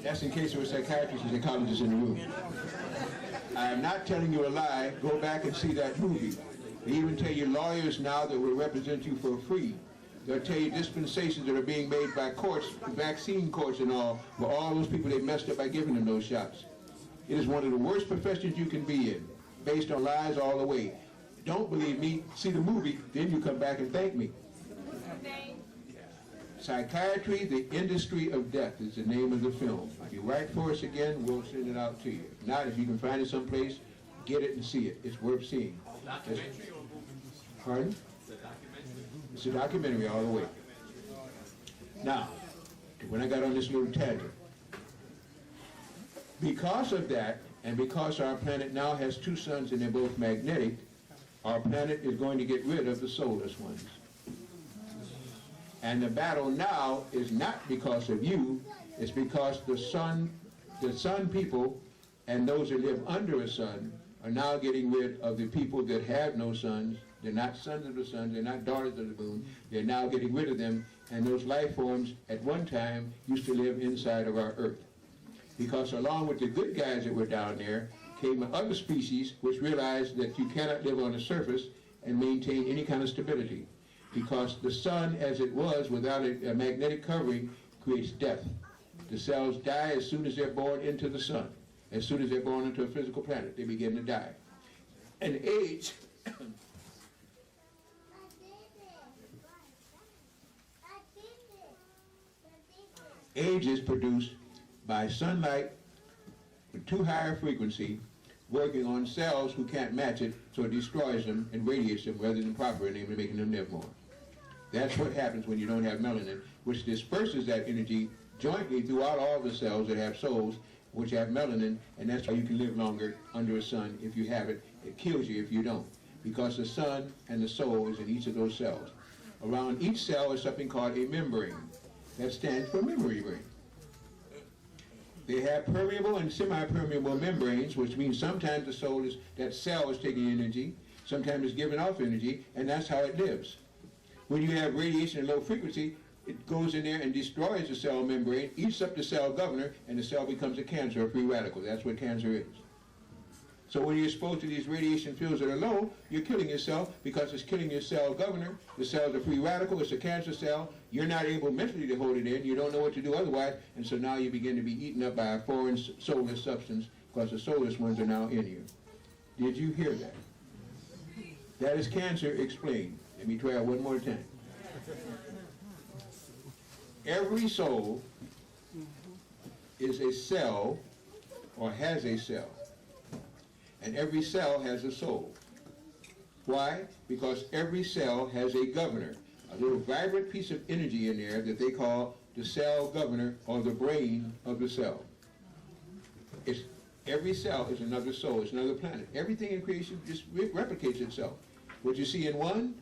That's in case there were psychiatrists and psychologists in the room. I am not telling you a lie. Go back and see that movie. They even tell you lawyers now that will represent you for free. They'll tell you dispensations that are being made by courts, vaccine courts and all, for all those people they messed up by giving them those shots. It is one of the worst professions you can be in, based on lies all the way. Don't believe me, see the movie, then you come back and thank me. Psychiatry, the Industry of Death is the name of the film. If you write for us again, we'll send it out to you. If not, if you can find it someplace, get it and see it. It's worth seeing. Documentary or movie? Pardon? It's a documentary. It's a documentary all the way. Now, when I got on this little tangent, because of that, and because our planet now has two suns and they're both magnetic, our planet is going to get rid of the soulless ones. And the battle now is not because of you, it's because the sun people and those that live under a sun are now getting rid of the people that have no sons. They're not sons of the sun, they're not daughters of the moon. They're now getting rid of them, and those life forms at one time used to live inside of our earth. Because along with the good guys that were down there came other species which realized that you cannot live on the surface and maintain any kind of stability. Because the sun as it was without a magnetic covering creates death. The cells die as soon as they're born into the sun. As soon as they're born into a physical planet, they begin to die. And age age is produced by sunlight with too high a frequency working on cells who can't match it, so it destroys them and radiates them rather than proper, namely making them live more. That's what happens when you don't have melanin, which disperses that energy jointly throughout all the cells that have souls, which have melanin, and that's why you can live longer under a sun if you have it. It kills you if you don't, because the sun and the soul is in each of those cells. Around each cell is something called a membrane. That stands for memory brain. They have permeable and semi-permeable membranes, which means sometimes the soul is, that cell is taking energy, sometimes it's giving off energy, and that's how it lives. When you have radiation at low frequency, it goes in there and destroys the cell membrane, eats up the cell governor, and the cell becomes a cancer, a free radical. That's what cancer is. So when you're exposed to these radiation fields that are low, you're killing yourself because it's killing your cell governor. The cell's a free radical, it's a cancer cell. You're not able mentally to hold it in. You don't know what to do otherwise, and so now you begin to be eaten up by a foreign soulless substance because the soulless ones are now in you. Did you hear that? That is cancer explained. Let me try it one more time. Every soul is a cell or has a cell. And every cell has a soul. Why? Because every cell has a governor, a little vibrant piece of energy in there that they call the cell governor or the brain of the cell. Every cell is another soul, it's another planet. Everything in creation just replicates itself. What you see in one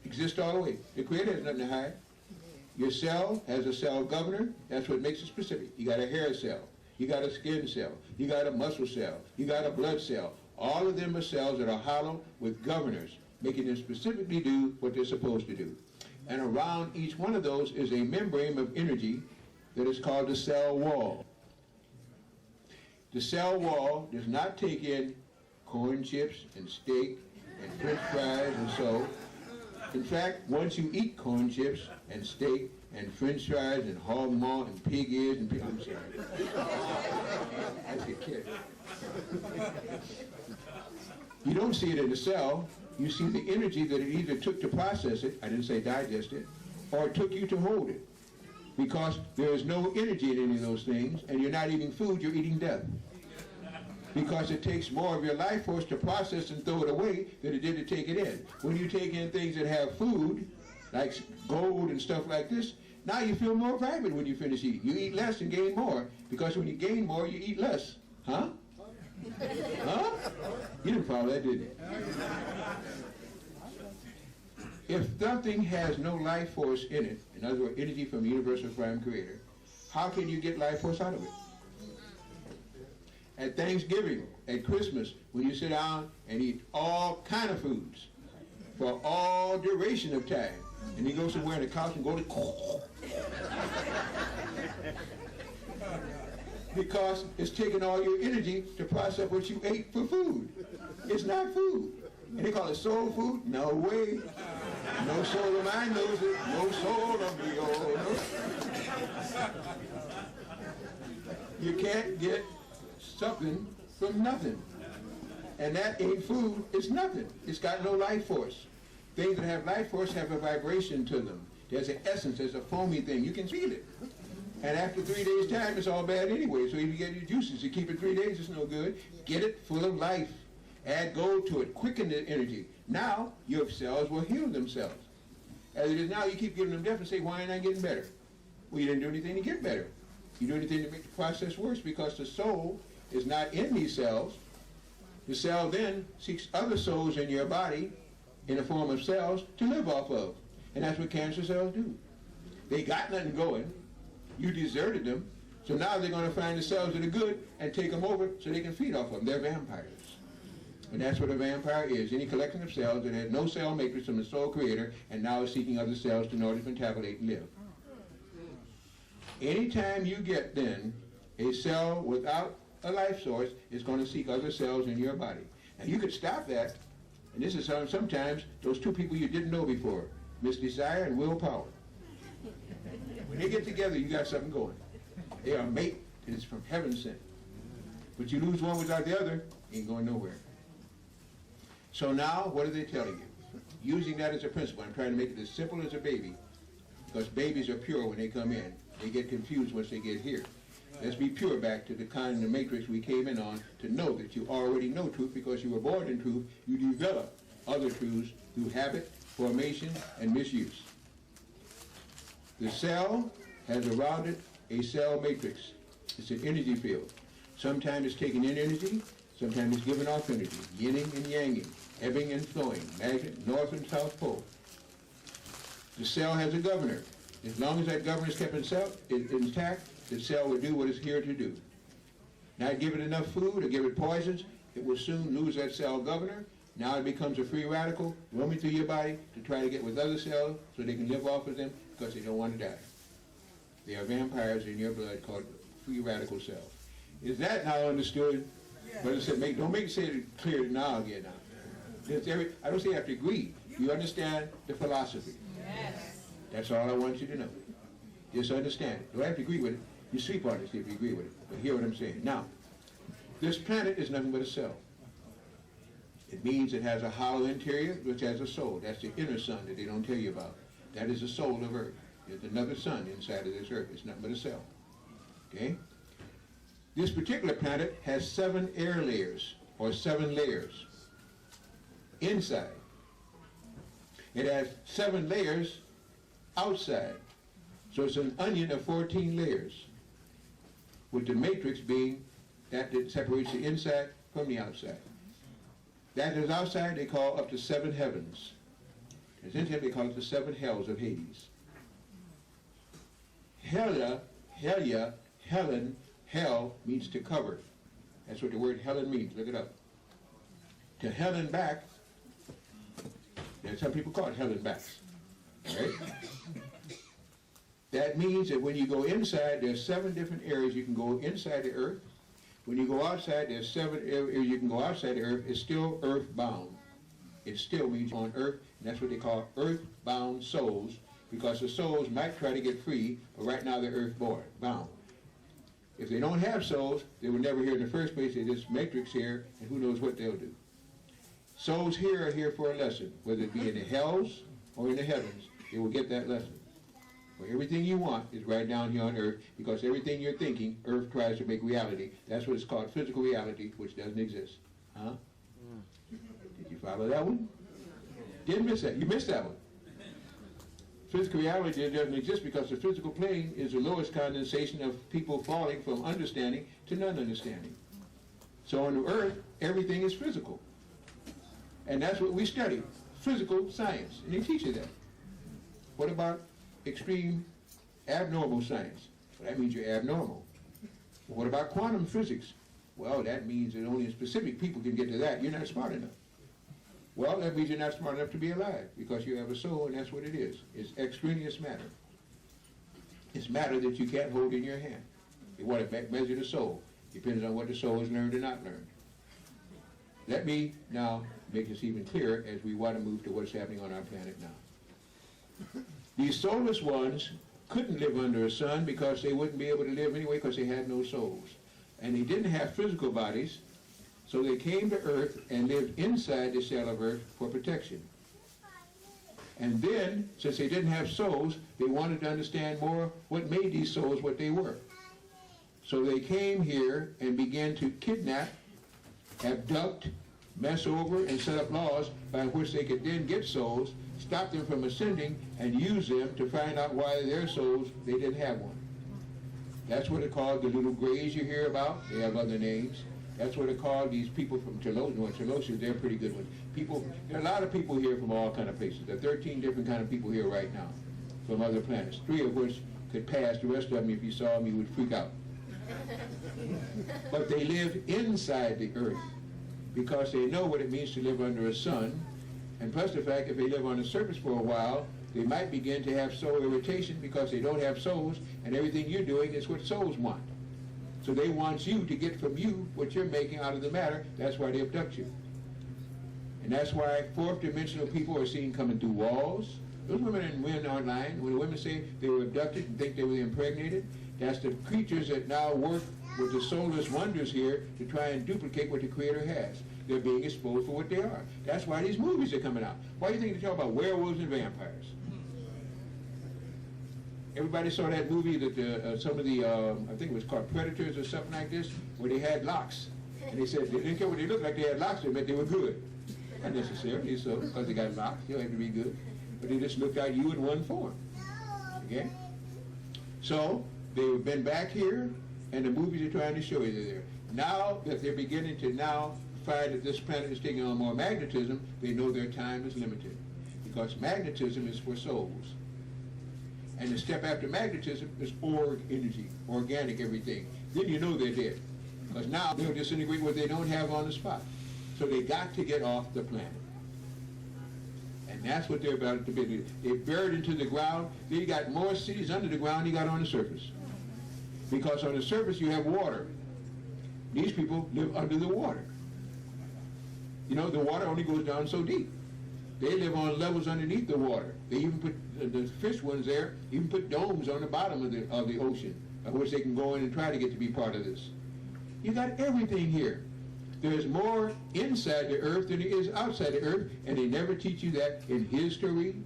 exists all the way. The Creator has nothing to hide. Your cell has a cell governor, that's what makes it specific. You got a hair cell. You got a skin cell, you got a muscle cell, you got a blood cell. All of them are cells that are hollow with governors, making them specifically do what they're supposed to do. And around each one of those is a membrane of energy that is called the cell wall. The cell wall does not take in corn chips and steak and french fries and so. In fact, once you eat corn chips and steak and french fries and hog maw and pig ears and pig, I'm sorry. That's a kid. You don't see it in the cell. You see the energy that it either took to process it, I didn't say digest it, or it took you to hold it. Because there is no energy in any of those things, and you're not eating food, you're eating death. Because it takes more of your life force to process and throw it away than it did to take it in. When you take in things that have food, like gold and stuff like this, now you feel more vibrant when you finish eating. You eat less and gain more, because when you gain more, you eat less. Huh? Huh? You didn't follow that, did you? If something has no life force in it, in other words, energy from the universal prime creator, how can you get life force out of it? At Thanksgiving, at Christmas, when you sit down and eat all kind of foods for all duration of time, and you go somewhere in the couch and go to Because it's taking all your energy to process what you ate for food. It's not food. And they call it soul food? No way. No soul of mine knows it. No soul of me. Oh, no. You can't get something from nothing. And that ain't food. It's nothing. It's got no life force. Things that have life force have a vibration to them. There's an essence. There's a foamy thing. You can feel it. And after 3 days' time, it's all bad anyway. So if you get your juices, you keep it 3 days, it's no good. Get it full of life. Add gold to it. Quicken the energy. Now, your cells will heal themselves. As it is now, you keep giving them death and say, why ain't I getting better? Well, you didn't do anything to get better. You do anything to make the process worse because the soul is not in these cells. The cell then seeks other souls in your body in the form of cells to live off of. And that's what cancer cells do. They got nothing going. You deserted them, so now they're going to find the cells that are good and take them over so they can feed off of them. They're vampires. And that's what a vampire is. Any collection of cells that had no cell matrix from the soul creator and now is seeking other cells in order to metabolate and live. Anytime you get then a cell without a life source, it's going to seek other cells in your body. Now you could stop that, and this is sometimes those two people you didn't know before, Miss Desire and Willpower. When they get together, you got something going. They are a mate that is from heaven sent. But you lose one without the other, ain't going nowhere. So now, what are they telling you? Using that as a principle, I'm trying to make it as simple as a baby, because babies are pure when they come in. They get confused once they get here. Let's be pure back to the kind of matrix we came in on to know that you already know truth because you were born in truth. You develop other truths through habit, formation, and misuse. The cell has around it a cell matrix. It's an energy field. Sometimes it's taking in energy, sometimes it's giving off energy, yinning and yanging, ebbing and flowing, magnet, north and south pole. The cell has a governor. As long as that governor is kept intact, the cell will do what it's here to do. Now give it enough food or give it poisons, it will soon lose that cell governor. Now it becomes a free radical roaming through your body to try to get with other cells so they can live off of them because they don't want to die. They are vampires in your blood called free radical cells. Is that now understood? But it said, don't make it say it clear now again. I don't say you have to agree. You understand the philosophy. Yes. That's all I want you to know. Just understand it. Don't have to agree with it. You sleep on it if you agree with it. But hear what I'm saying. Now, this planet is nothing but a cell. It means it has a hollow interior which has a soul. That's the inner sun that they don't tell you about. That is the soul of Earth. There's another sun inside of this Earth. It's nothing but a cell. Okay? This particular planet has 7 air layers, or 7 layers, inside. It has 7 layers outside. So it's an onion of 14 layers, with the matrix being that separates the inside from the outside. That is outside they call up to 7 heavens. As inside they call it the 7 hells of Hades. Hella, Helen, hell means to cover. That's what the word Helen means. Look it up. To hell and back, and some people call it hell and backs. Right? That means that when you go inside, there's 7 different areas you can go inside the earth. When you go outside, there's 7 areas you can go outside the earth. It's still earth-bound. It still means on earth, and that's what they call earth-bound souls, because the souls might try to get free, but right now they're earth-bound. If they don't have souls, they were never here in the first place. They're this matrix here, and who knows what they'll do. Souls here are here for a lesson, whether it be in the hells or in the heavens. They will get that lesson. For everything you want is right down here on earth, because everything you're thinking, earth tries to make reality. That's what it's called, physical reality, which doesn't exist. Huh? Did you follow that one? Didn't miss that. You missed that one. Physical reality doesn't exist because the physical plane is the lowest condensation of people falling from understanding to non-understanding. So on the earth, everything is physical. And that's what we study, physical science. And they teach you that. What about extreme abnormal science? Well, that means you're abnormal. Well, what about quantum physics? Well, that means that only specific people can get to that. You're not smart enough. Well, that means you're not smart enough to be alive, because you have a soul, and that's what it is. It's extraneous matter. It's matter that you can't hold in your hand. They want to measure the soul. Depends on what the soul has learned or not learned. Let me now make this even clearer as we want to move to what's happening on our planet now. These soulless ones couldn't live under a sun because they wouldn't be able to live anyway because they had no souls. And they didn't have physical bodies, so they came to Earth and lived inside the cell of Earth for protection. And then, since they didn't have souls, they wanted to understand more what made these souls what they were. So they came here and began to kidnap, abduct, mess over, and set up laws by which they could then get souls, stop them from ascending, and use them to find out why their souls, they didn't have one. That's what it called the little grays you hear about. They have other names. That's what it called these people from Telos. No, Telos, they're pretty good ones. People, there are a lot of people here from all kind of places. There are 13 different kind of people here right now from other planets, 3 of which could pass. The rest of them, if you saw them, you would freak out. But they live inside the Earth because they know what it means to live under a sun, and plus the fact if they live on the surface for a while, they might begin to have soul irritation because they don't have souls, and everything you're doing is what souls want. So they want you to get from you what you're making out of the matter. That's why they abduct you. And that's why fourth dimensional people are seen coming through walls. Those women and men online, when the women say they were abducted and think they were impregnated, that's the creatures that now work with the soulless wonders here to try and duplicate what the Creator has. They're being exposed for what they are. That's why these movies are coming out. Why do you think they talk about werewolves and vampires? Everybody saw that movie that some of the, I think it was called Predators or something like this, where they had locks. And they said they didn't care what they looked like, they had locks, they meant they were good. Not necessarily so, because they got locks, they don't have to be good. But they just looked like you in one form. Okay? So, they've been back here, and the movies are trying to show you they're there. Now that they're beginning to now find that this planet is taking on more magnetism, they know their time is limited. Because magnetism is for souls. And the step after magnetism is org energy, organic everything. Then you know they're dead. Because now they'll disintegrate what they don't have on the spot. So they got to get off the planet. And that's what they're about to be. They're buried into the ground. They got more cities under the ground than you got on the surface. Because on the surface you have water. These people live under the water. You know, the water only goes down so deep. They live on levels underneath the water. They even put, the fish ones there, even put domes on the bottom of the ocean, of which they can go in and try to get to be part of this. You got everything here. There's more inside the earth than there is outside the earth, and they never teach you that in history,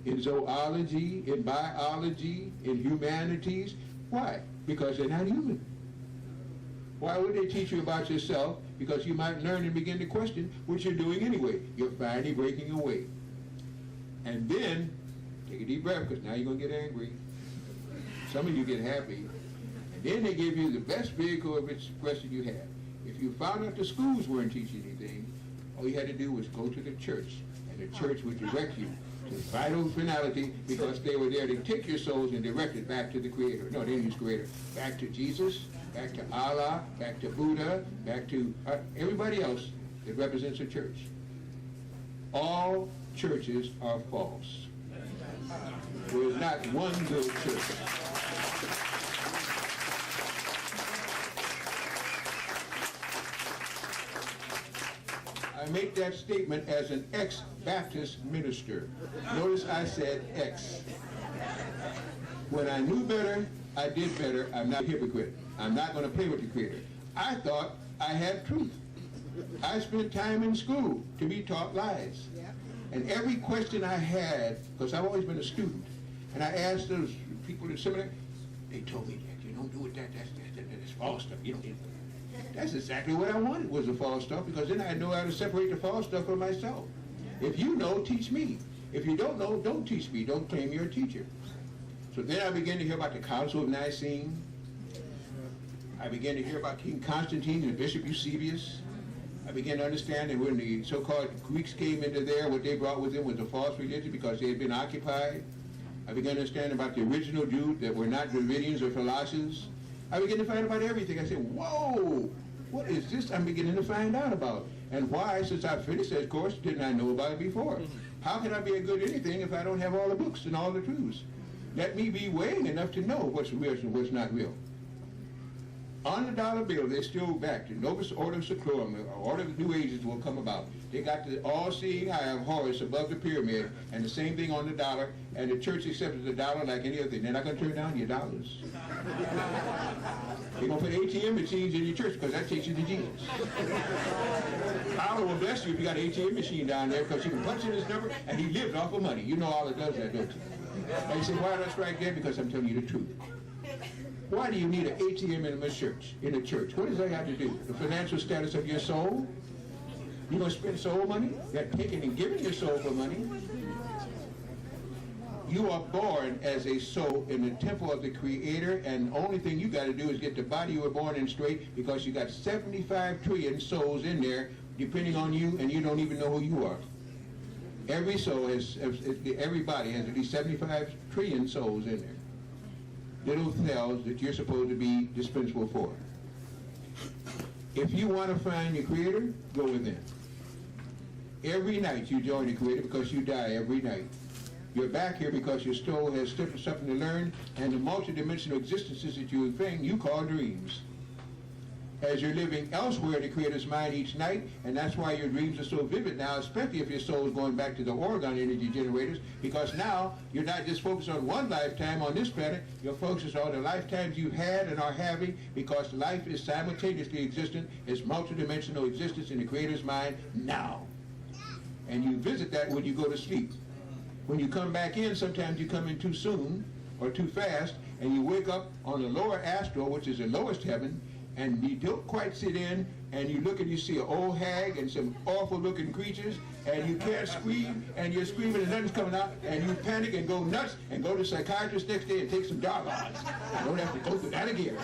in zoology, in biology, in humanities. Why? Because they're not human. Why would they teach you about yourself? Because you might learn and begin to question what you're doing anyway. You're finally breaking away. And then, take a deep breath, because now you're going to get angry. Some of you get happy. And then they give you the best vehicle of expression you have. If you found out the schools weren't teaching anything, all you had to do was go to the church, and the church would direct you to vital finality, because they were there to take your souls and direct it back to the Creator. No, they didn't use Creator. Back to Jesus, back to Allah, back to Buddha, back to everybody else that represents a church. All churches are false. There is not one good church. I make that statement as an ex-Baptist minister. Notice I said ex. When I knew better, I did better. I'm not a hypocrite. I'm not going to play with the Creator. I thought I had truth. I spent time in school to be taught lies. And every question I had, because I've always been a student, and I asked those people in seminary, they told me that you don't do it, that's false stuff. You don't do it. That's exactly what I wanted, was the false stuff, because then I know how to separate the false stuff from myself. If you know, teach me. If you don't know, don't teach me. Don't claim you're a teacher. So then I began to hear about the Council of Nicene. I began to hear about King Constantine and Bishop Eusebius. I began to understand that when the so-called Greeks came into there, what they brought with them was a false religion because they had been occupied. I began to understand about the original Jews that were not Dravidians or Colossians. I began to find out about everything. I said, whoa, what is this I'm beginning to find out about? And why, since I finished that course, didn't I know about it before? How can I be a good anything if I don't have all the books and all the truths? Let me be weighing enough to know what's real and what's not real. On the dollar bill, they're still back. The Novus Ordo Seclorum, Order of the New Ages will come about. They got the all-seeing eye of Horus above the pyramid, and the same thing on the dollar, and the church accepted the dollar like any other thing. They're not going to turn down your dollars. They're going to put ATM machines in your church because that takes you to Jesus. Allah will bless you if you got an ATM machine down there because you can punch in his number, and he lives off of money. You know Allah does that, don't you? And you say, why that's right there? Because I'm telling you the truth. Why do you need an ATM in a church? What does that have to do? The financial status of your soul? You going to spend soul money? You're taking and giving your soul for money. You are born as a soul in the temple of the Creator, and the only thing you got to do is get the body you were born in straight, because you got 75 trillion souls in there depending on you, and you don't even know who you are. Every soul every body has at least 75 trillion souls in there. Little cells that you're supposed to be dispensable for. If you want to find your Creator, go within. Every night you join the Creator because you die every night. You're back here because your soul has something to learn, and the multidimensional existences that you think you call dreams. As you're living elsewhere in the Creator's mind each night, and that's why your dreams are so vivid now, especially if your soul is going back to the orgone energy generators, because now you're not just focused on one lifetime on this planet, you're focused on the lifetimes you had and are having, because life is simultaneously existent, it's multidimensional existence in the Creator's mind now. And you visit that when you go to sleep. When you come back in, sometimes you come in too soon or too fast, and you wake up on the lower astral, which is the lowest heaven, and you don't quite sit in, and you look and you see an old hag and some awful looking creatures, and you can't scream, and you're screaming and nothing's coming out, and you panic and go nuts and go to the psychiatrist next day and take some dog odds. I don't have to go through that again.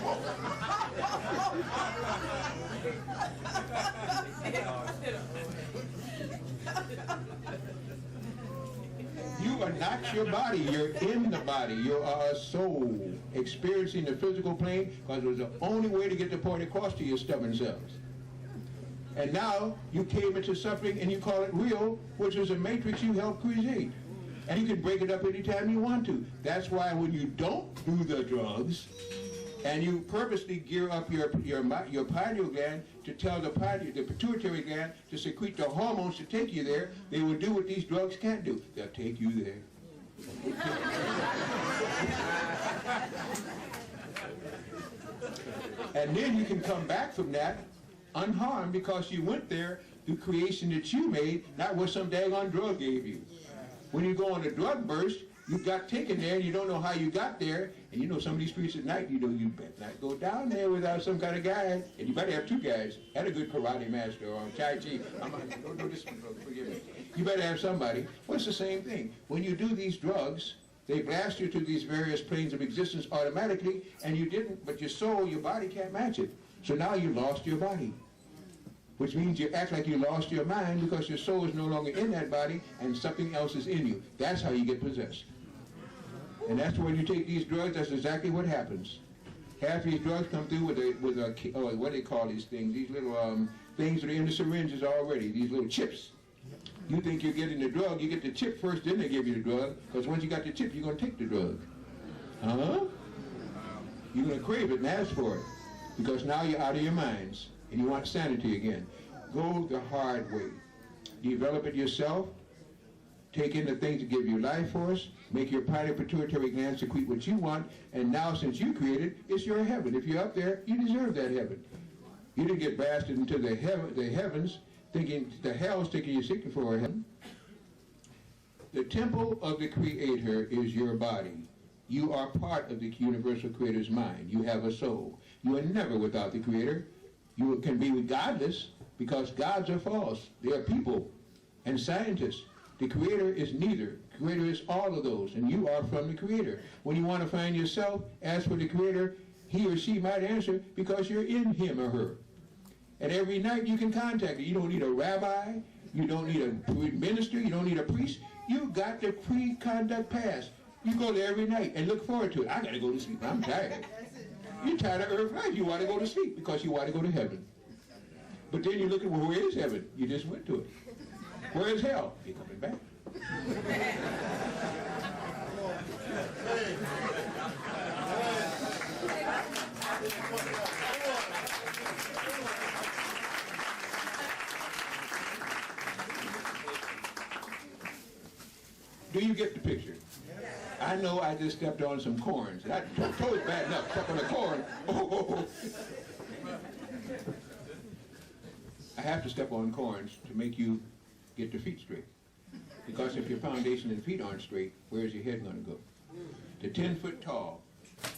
You are not your body, you're in the body. You are a soul experiencing the physical plane, because it was the only way to get the point across to your stubborn selves. And now you came into suffering and you call it real, which is a matrix you helped create. And you can break it up anytime you want to. That's why when you don't do the drugs, and you purposely gear up your pineal gland to tell the pituitary gland to secrete the hormones to take you there, they will do what these drugs can't do. They'll take you there. And then you can come back from that unharmed, because you went there through creation that you made, not what some daggone drug gave you. When you go on a drug burst, you got taken there and you don't know how you got there, and you know some of these streets at night, you know you better not go down there without some kind of guide, and you better have two guys, and a good karate master or Tai Chi. Don't do this one, folks, forgive me. You better have somebody. Well, it's the same thing. When you do these drugs, they blast you to these various planes of existence automatically, and you didn't, but your soul, your body can't match it. So now you lost your body, which means you act like you lost your mind because your soul is no longer in that body and something else is in you. That's how you get possessed. And that's when you take these drugs, that's exactly what happens. Half these drugs come through with what do they call these things? These little things that are in the syringes already, these little chips. You think you're getting the drug, you get the chip first, then they give you the drug, because once you got the chip, you're going to take the drug. Huh? You're going to crave it and ask for it, because now you're out of your minds, and you want sanity again. Go the hard way. Develop it yourself. Take in the things that give you life force. Make your pineal pituitary gland secrete what you want, and now since you created, it's your heaven. If you're up there, you deserve that heaven. You didn't get blasted into the heavens, thinking the hell's taking you seeking for a heaven. The temple of the Creator is your body. You are part of the universal Creator's mind. You have a soul. You are never without the Creator. You can be godless, because gods are false. They are people and scientists. The Creator is neither. The Creator is all of those, and you are from the Creator. When you want to find yourself, ask for the Creator. He or she might answer, because you're in him or her. And every night you can contact it. You don't need a rabbi. You don't need a minister. You don't need a priest. You got the pre-conduct pass. You go there every night and look forward to it. I got to go to sleep. I'm tired. You're tired of earth life. You want to go to sleep because you want to go to heaven. But then you look at, well, where is heaven? You just went to it. Where is hell? You're coming back. you get the picture? I know I just stepped on some corns. I told it bad enough. Step on a corn. Oh. I have to step on corns to make you get your feet straight. Because if your foundation and feet aren't straight, where's your head going to go? The 10-foot tall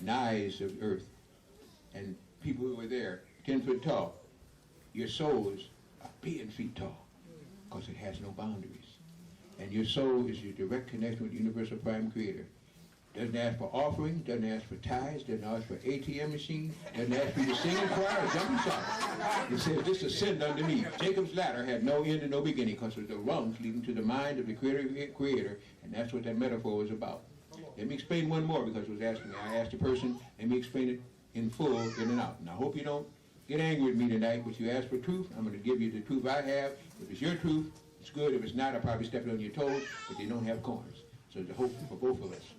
knives of earth and people who are there, 10 foot tall, your soul is a billion feet tall because it has no boundaries. And your soul is your direct connection with the universal prime creator. Doesn't ask for offering, doesn't ask for tithes, doesn't ask for ATM machine, doesn't ask for you to sing in choir or jump and shout. It says this ascend underneath. Jacob's ladder had no end and no beginning because it was the rungs leading to the mind of the creator, and that's what that metaphor was about. Let me explain one more because it was asking me. I asked the person, let me explain it in full, in and out. And I hope you don't get angry with me tonight, but you asked for truth. I'm going to give you the truth I have. If it's your truth, it's good. If it's not, I'll probably step on your toes, but they don't have corners. So there's a hope for both of us.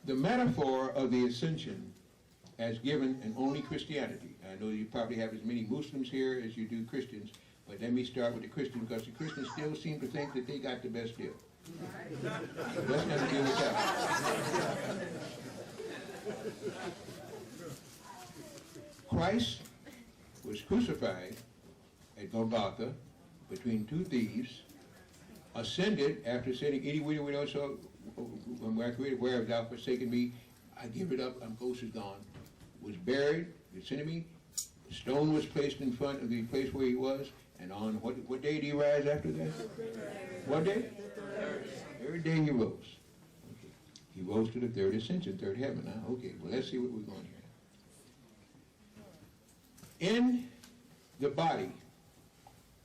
The metaphor of the ascension as given in only Christianity. I know you probably have as many Muslims here as you do Christians, but let me start with the Christians because the Christians still seem to think that they got the best deal. So let's not deal with that. Christ was crucified at Golgotha between two thieves, ascended after saying, anyway, we don't so when I created where thou forsaken me, I give it up, I'm ghost is gone. Was buried, Gethsemane, stone was placed in front of the place where he was, and on what day did he rise after that? What day? Third day he rose. Okay. He rose to the third ascension, third heaven. Huh? Okay, well let's see what we're going here. In the body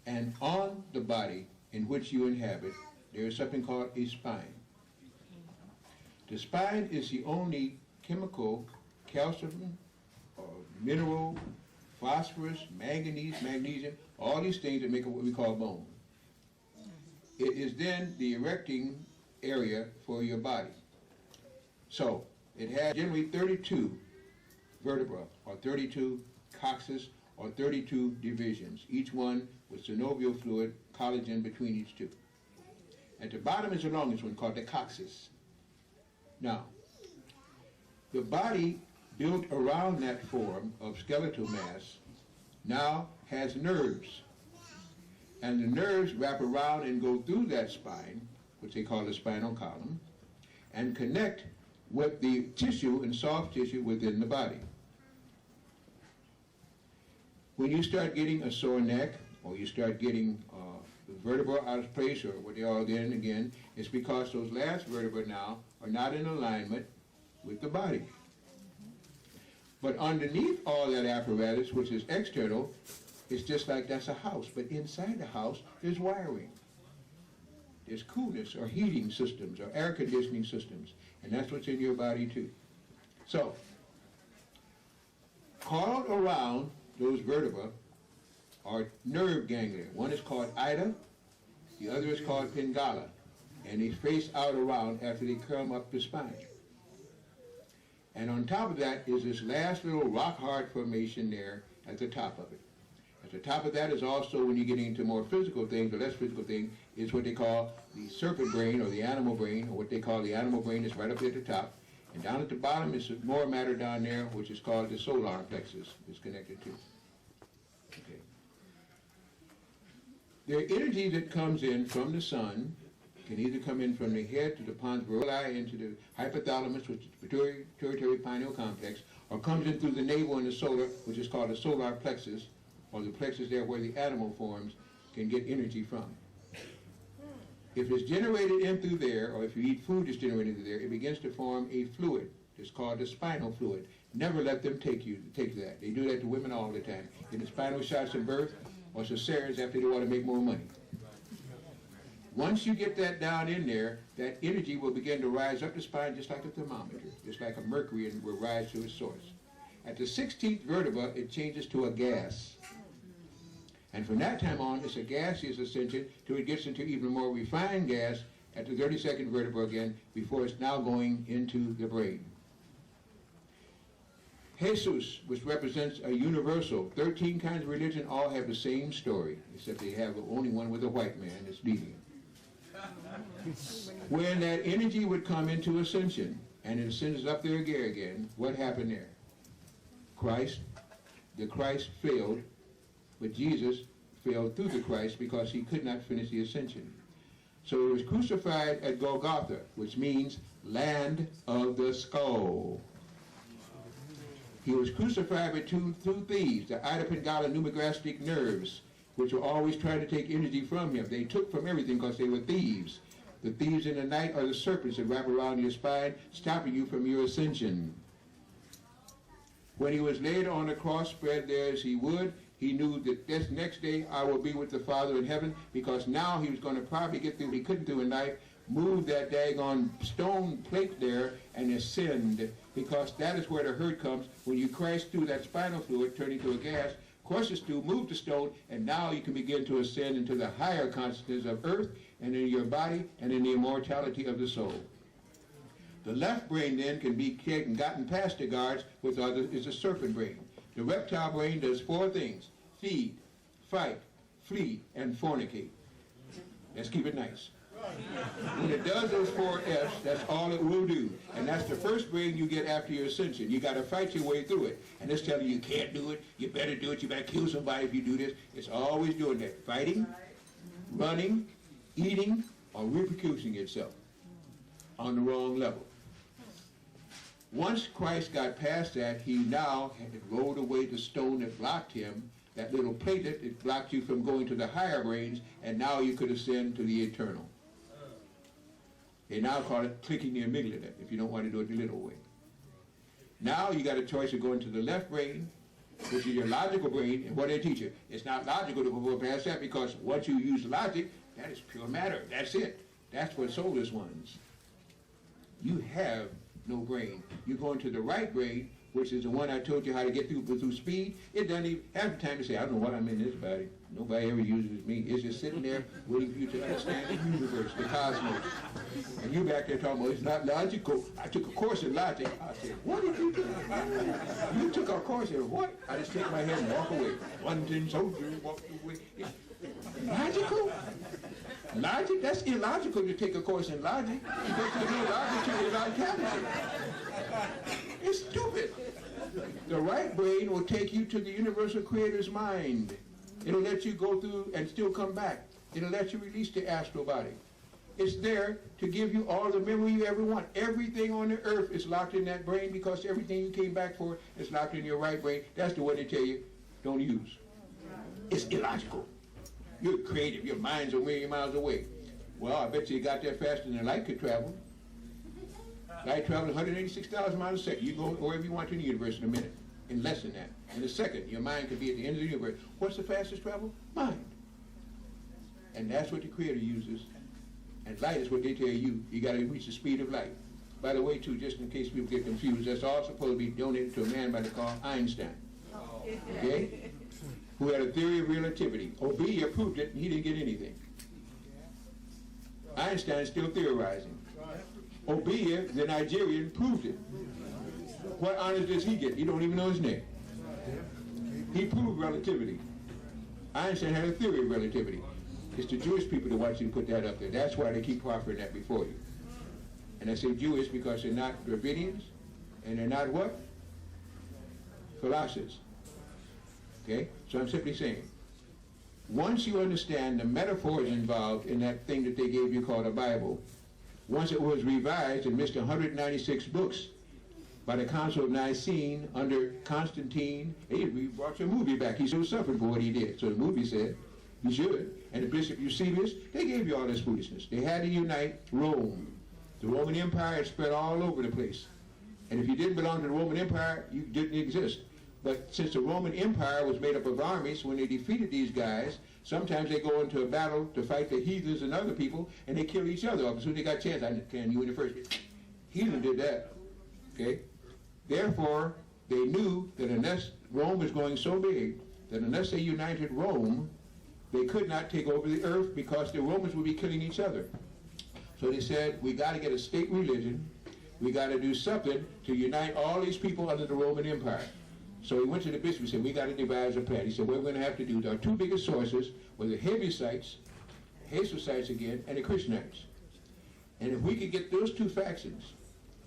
and on the body in which you inhabit, there is something called a spine. The spine is the only chemical, calcium, or mineral, phosphorus, manganese, magnesium, all these things that make up what we call bone. It is then the erecting area for your body. So, it has generally 32 vertebrae, or 32 coccyx, or 32 divisions, each one with synovial fluid, collagen between each two. At the bottom is the longest one, called the coccyx. Now, the body built around that form of skeletal mass now has nerves. And the nerves wrap around and go through that spine, which they call the spinal column, and connect with the tissue and soft tissue within the body. When you start getting a sore neck, or you start getting the vertebra out of place, or what they are again, it's because those last vertebrae now are not in alignment with the body. But underneath all that apparatus, which is external, it's just like that's a house. But inside the house, there's wiring. There's coolness or heating systems or air conditioning systems. And that's what's in your body too. So, called around those vertebrae are nerve ganglia. One is called ida, the other is called pingala. And they face out around after they come up the spine. And on top of that is this last little rock-hard formation there at the top of it. At the top of that is also, when you're getting into more physical things, or less physical things, is what they call the serpent brain, or the animal brain, or what they call the animal brain is right up at the top. And down at the bottom is more matter down there, which is called the solar plexus, is connected to. Okay. The energy that comes in from the sun can either come in from the head to the pons varolii into the hypothalamus, which is the pituitary pineal complex, or comes in through the navel and the solar, which is called the solar plexus, or the plexus there where the animal forms can get energy from. If it's generated in through there, or if you eat food that's generated through there, it begins to form a fluid. It's called the spinal fluid. Never let them take that. They do that to women all the time. Get the spinal shots in birth or cesareans after they want to make more money. Once you get that down in there, that energy will begin to rise up the spine just like a thermometer, just like a mercury, and will rise to its source. At the 16th vertebra, it changes to a gas. And from that time on, it's a gaseous ascension till it gets into even more refined gas at the 32nd vertebra again, before it's now going into the brain. Jesus, which represents a universal. 13 kinds of religion all have the same story, except they have only one with a white man that's leading it. When that energy would come into ascension, and it ascends up there again, what happened there? The Christ failed, but Jesus failed through the Christ because he could not finish the ascension. So he was crucified at Golgotha, which means land of the skull. He was crucified with two thieves, the Ida-Pingala pneumogastric nerves, which were always trying to take energy from him. They took from everything because they were thieves. The thieves in the night are the serpents that wrap around your spine, stopping you from your ascension. When he was laid on the cross, spread there as he would, he knew that this next day I will be with the Father in heaven, because now he was going to probably get through what he couldn't do in life, move that daggone stone plate there and ascend, because that is where the hurt comes. When you crash through that spinal fluid, turning to a gas, crushes through, move the stone, and now you can begin to ascend into the higher consciousness of earth and in your body and in the immortality of the soul. The left brain then can be gotten past the guards with is a serpent brain. The reptile brain does 4 things: feed, fight, flee, and fornicate. Let's keep it nice. When it does those 4 F's, that's all it will do. And that's the first brain you get after your ascension. You got to fight your way through it. And it's telling you can't do it, you better do it, you better kill somebody if you do this. It's always doing that. Fighting, running, eating, or reproducing itself on the wrong level. Once Christ got past that, he now had rolled away the stone that blocked him, that little platelet that blocked you from going to the higher brains, and now you could ascend to the eternal. They now call it clicking the amygdala, if you don't want to do it the little way. Now you got a choice of going to the left brain, which is your logical brain, and what they teach you. It's not logical to go past that, because once you use logic, that is pure matter. That's it. That's what soulless ones. You have no brain. You're going to the right brain, which is the one I told you how to get through speed. It doesn't even have the time to say, I don't know what I'm in this body. Nobody ever uses me. It's just sitting there waiting for you to understand the universe, the cosmos. And you back there talking about it's not logical. I took a course in logic. I said, what did you do? You took a course in what? I just take my head and walk away. One tin soldier walked away. Logical? Logic? That's illogical to take a course in logic, because there's no logic to illogicality. It's stupid. The right brain will take you to the universal creator's mind. It'll let you go through and still come back. It'll let you release the astral body. It's there to give you all the memory you ever want. Everything on the earth is locked in that brain, because everything you came back for is locked in your right brain. That's the one they tell you don't use. It's illogical. You're creative. Your mind's a million miles away. Well, I bet you got there faster than light could travel. Light travels 186,000 miles a second. You go wherever you want to in the universe in a minute. In less than that. In a second, your mind could be at the end of the universe. What's the fastest travel? Mind. And that's what the Creator uses. And light is what they tell you. You got to reach the speed of light. By the way, too, just in case people get confused, that's all supposed to be donated to a man by the call Einstein. Okay? Who had a theory of relativity. Obeah proved it, and he didn't get anything. Einstein's still theorizing. Obeah, the Nigerian, proved it. What honors does he get? He don't even know his name. He proved relativity. Einstein had a theory of relativity. It's the Jewish people that want you to put that up there. That's why they keep offering that before you. And I say Jewish because they're not Dravidians, and they're not what? Philosophers. Okay? So I'm simply saying, once you understand the metaphors involved in that thing that they gave you called a Bible, once it was revised and missed 196 books by the Council of Nicene under Constantine, he brought your movie back. He still suffered for what he did. So the movie said he should. And the Bishop Eusebius, they gave you all this foolishness. They had to unite Rome. The Roman Empire had spread all over the place. And if you didn't belong to the Roman Empire, you didn't exist. But since the Roman Empire was made up of armies, when they defeated these guys, sometimes they go into a battle to fight the heathens and other people, and they kill each other off. As soon as they got a chance, I can you in the first place. Heathen did that. Okay? Therefore, they knew that unless Rome was going so big, that unless they united Rome, they could not take over the earth, because the Romans would be killing each other. So they said, we got to get a state religion We got to do something to unite all these people under the Roman Empire. So he went to the bishop and said, we got to devise a plan. He said, what we're going to have to do, there are two biggest sources, were the Hebusites, again, and the Christianites. And if we could get those two factions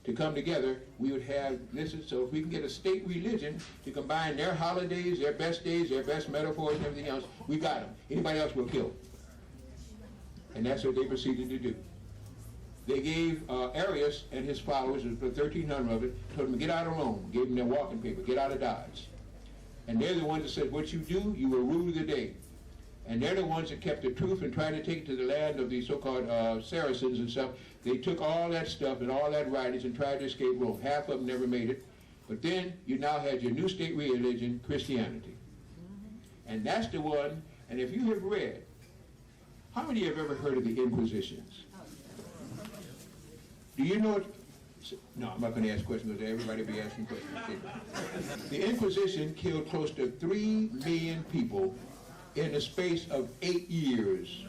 to come together, we would have, so if we can get a state religion to combine their holidays, their best days, their best metaphors, and everything else, we got them. Anybody else will kill. And that's what they proceeded to do. They gave Arius and his followers, there were 1,300 of it, told them to get out of Rome, gave them their walking paper, get out of Dodge. And they're the ones that said, what you do, you will rule the day. And they're the ones that kept the truth and tried to take it to the land of the so-called Saracens and stuff. They took all that stuff and all that writings and tried to escape Rome. Half of them never made it. But then you now had your new state religion, Christianity. And that's the one, and if you have read, how many have ever heard of the Inquisitions? Do you know it? No, I'm not going to ask questions because everybody will be asking questions. The Inquisition killed close to 3 million people in the space of 8 years.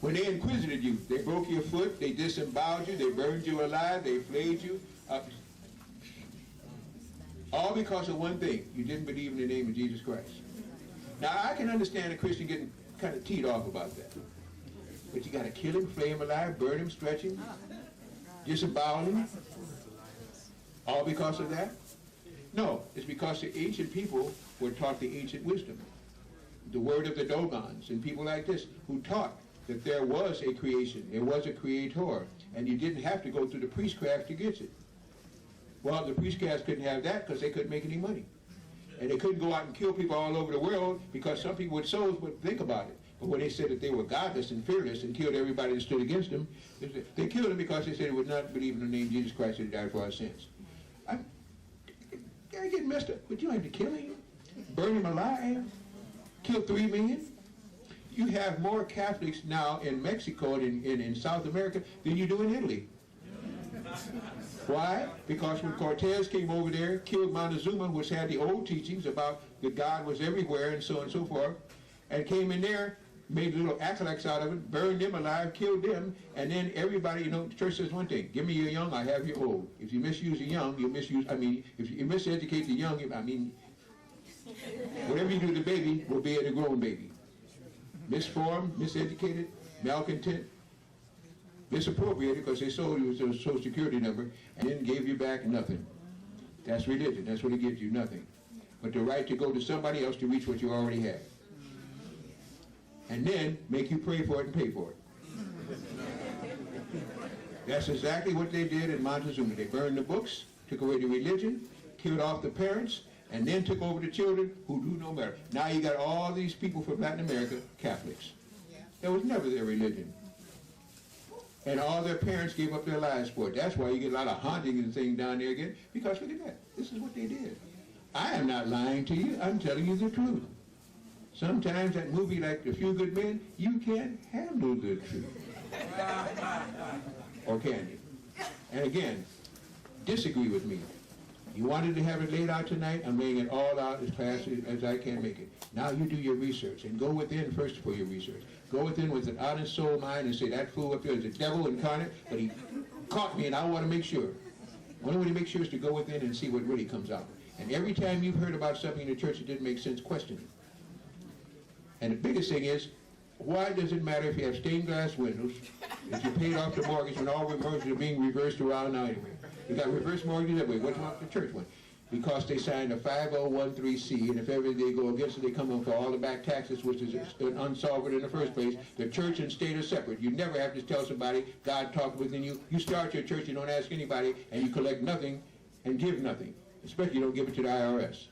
When they inquisited you, they broke your foot, they disemboweled you, they burned you alive, they flayed you. All because of one thing. You didn't believe in the name of Jesus Christ. Now, I can understand a Christian getting kind of teed off about that. But you got to kill him, flay him alive, burn him, stretch him, disembowel him. All because of that? No, it's because the ancient people were taught the ancient wisdom. The word of the Dogons and people like this who taught that there was a creation, there was a creator, and you didn't have to go through the priestcraft to get it. Well, the priestcrafts couldn't have that because they couldn't make any money. And they couldn't go out and kill people all over the world because some people with souls would think about it. But when they said that they were godless and fearless and killed everybody that stood against them, they killed them because they said they would not believe in the name of Jesus Christ who died for our sins. I get messed up, but you don't have to kill him, burn him alive, kill 3 million. You have more Catholics now in Mexico and in South America than you do in Italy. Why? Because when Cortez came over there, killed Montezuma, which had the old teachings about that God was everywhere and so on and so forth, and came in there, made little acolytes out of it, burned them alive, killed them, and then everybody, the church says one thing, give me your young, I have your old. If you misuse the young, you misuse, if you miseducate the young, whatever you do to the baby will be a grown baby. Misformed, miseducated, malcontent, misappropriated because they sold you a social security number and then gave you back nothing. That's religion. That's what it gives you, nothing. But the right to go to somebody else to reach what you already have. And then make you pray for it and pay for it. That's exactly what they did in Montezuma. They burned the books, took away the religion, killed off the parents, and then took over the children who do no better. Now you got all these people from Latin America, Catholics. That was never their religion. And all their parents gave up their lives for it. That's why you get a lot of haunting and things down there again, because look at that. This is what they did. I am not lying to you. I'm telling you the truth. Sometimes that movie like A Few Good Men, you can't handle the truth. Or can you? And again, disagree with me. You wanted to have it laid out tonight, I'm laying it all out as fast as I can make it. Now you do your research, and go within first for your research. Go within with an honest soul mind and say, that fool up there is the devil incarnate, but he caught me and I want to make sure. The only way to make sure is to go within and see what really comes out. And every time you've heard about something in the church that didn't make sense, question it. And the biggest thing is, why does it matter if you have stained glass windows, if you paid off the mortgage when all mortgages are being reversed around now anyway? You got reverse mortgages that way. What's wrong with the church one? Because they signed a 5013C, and if ever they go against it, they come up for all the back taxes, which is unsolved in the first place. The church and state are separate. You never have to tell somebody, God talked within you. You start your church, you don't ask anybody, and you collect nothing and give nothing. Especially you don't give it to the IRS.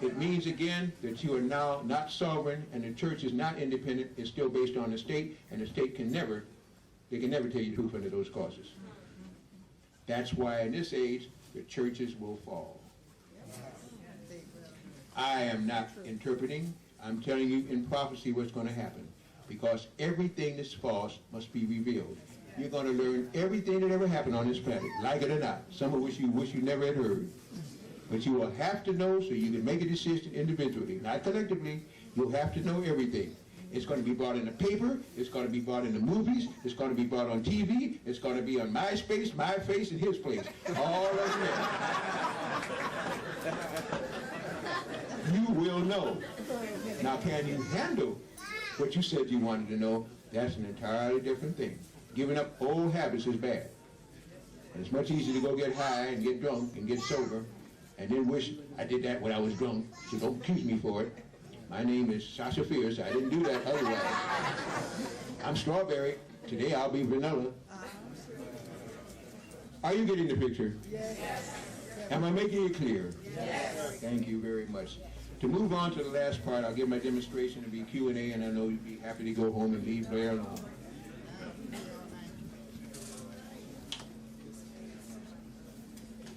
It means, again, that you are now not sovereign, and the church is not independent. It's still based on the state, and the state can never tell you the truth under those causes. That's why in this age, the churches will fall. I am not interpreting. I'm telling you in prophecy what's going to happen. Because everything that's false must be revealed. You're going to learn everything that ever happened on this planet, like it or not. Some of which you wish you never had heard. But you will have to know so you can make a decision individually, not collectively. You'll have to know everything. It's going to be brought in the paper. It's going to be brought in the movies. It's going to be brought on TV. It's going to be on MySpace, my face, and his place. All of it. You will know. Now, can you handle what you said you wanted to know? That's an entirely different thing. Giving up old habits is bad. And it's much easier to go get high and get drunk and get sober and then wish I did that when I was drunk, so don't accuse me for it. My name is Sasha Fierce. I didn't do that otherwise. I'm strawberry. Today I'll be vanilla. Are you getting the picture? Yes. Am I making it clear? Yes. Thank you very much. To move on to the last part, I'll give my demonstration to be Q&A, and I know you'd be happy to go home and leave Blair alone.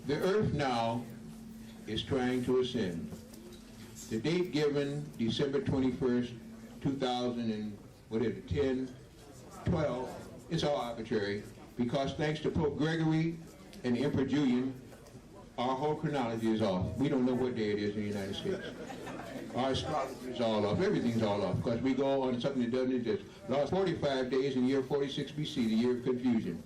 The earth now is trying to ascend. The date given, December 21st, 2010, 12, it's all arbitrary, because thanks to Pope Gregory and Emperor Julian, our whole chronology is off. We don't know what day it is in the United States. Our astrology is all off. Everything's all off, because we go on something that doesn't exist. Lost 45 days in the year 46 BC, the year of confusion.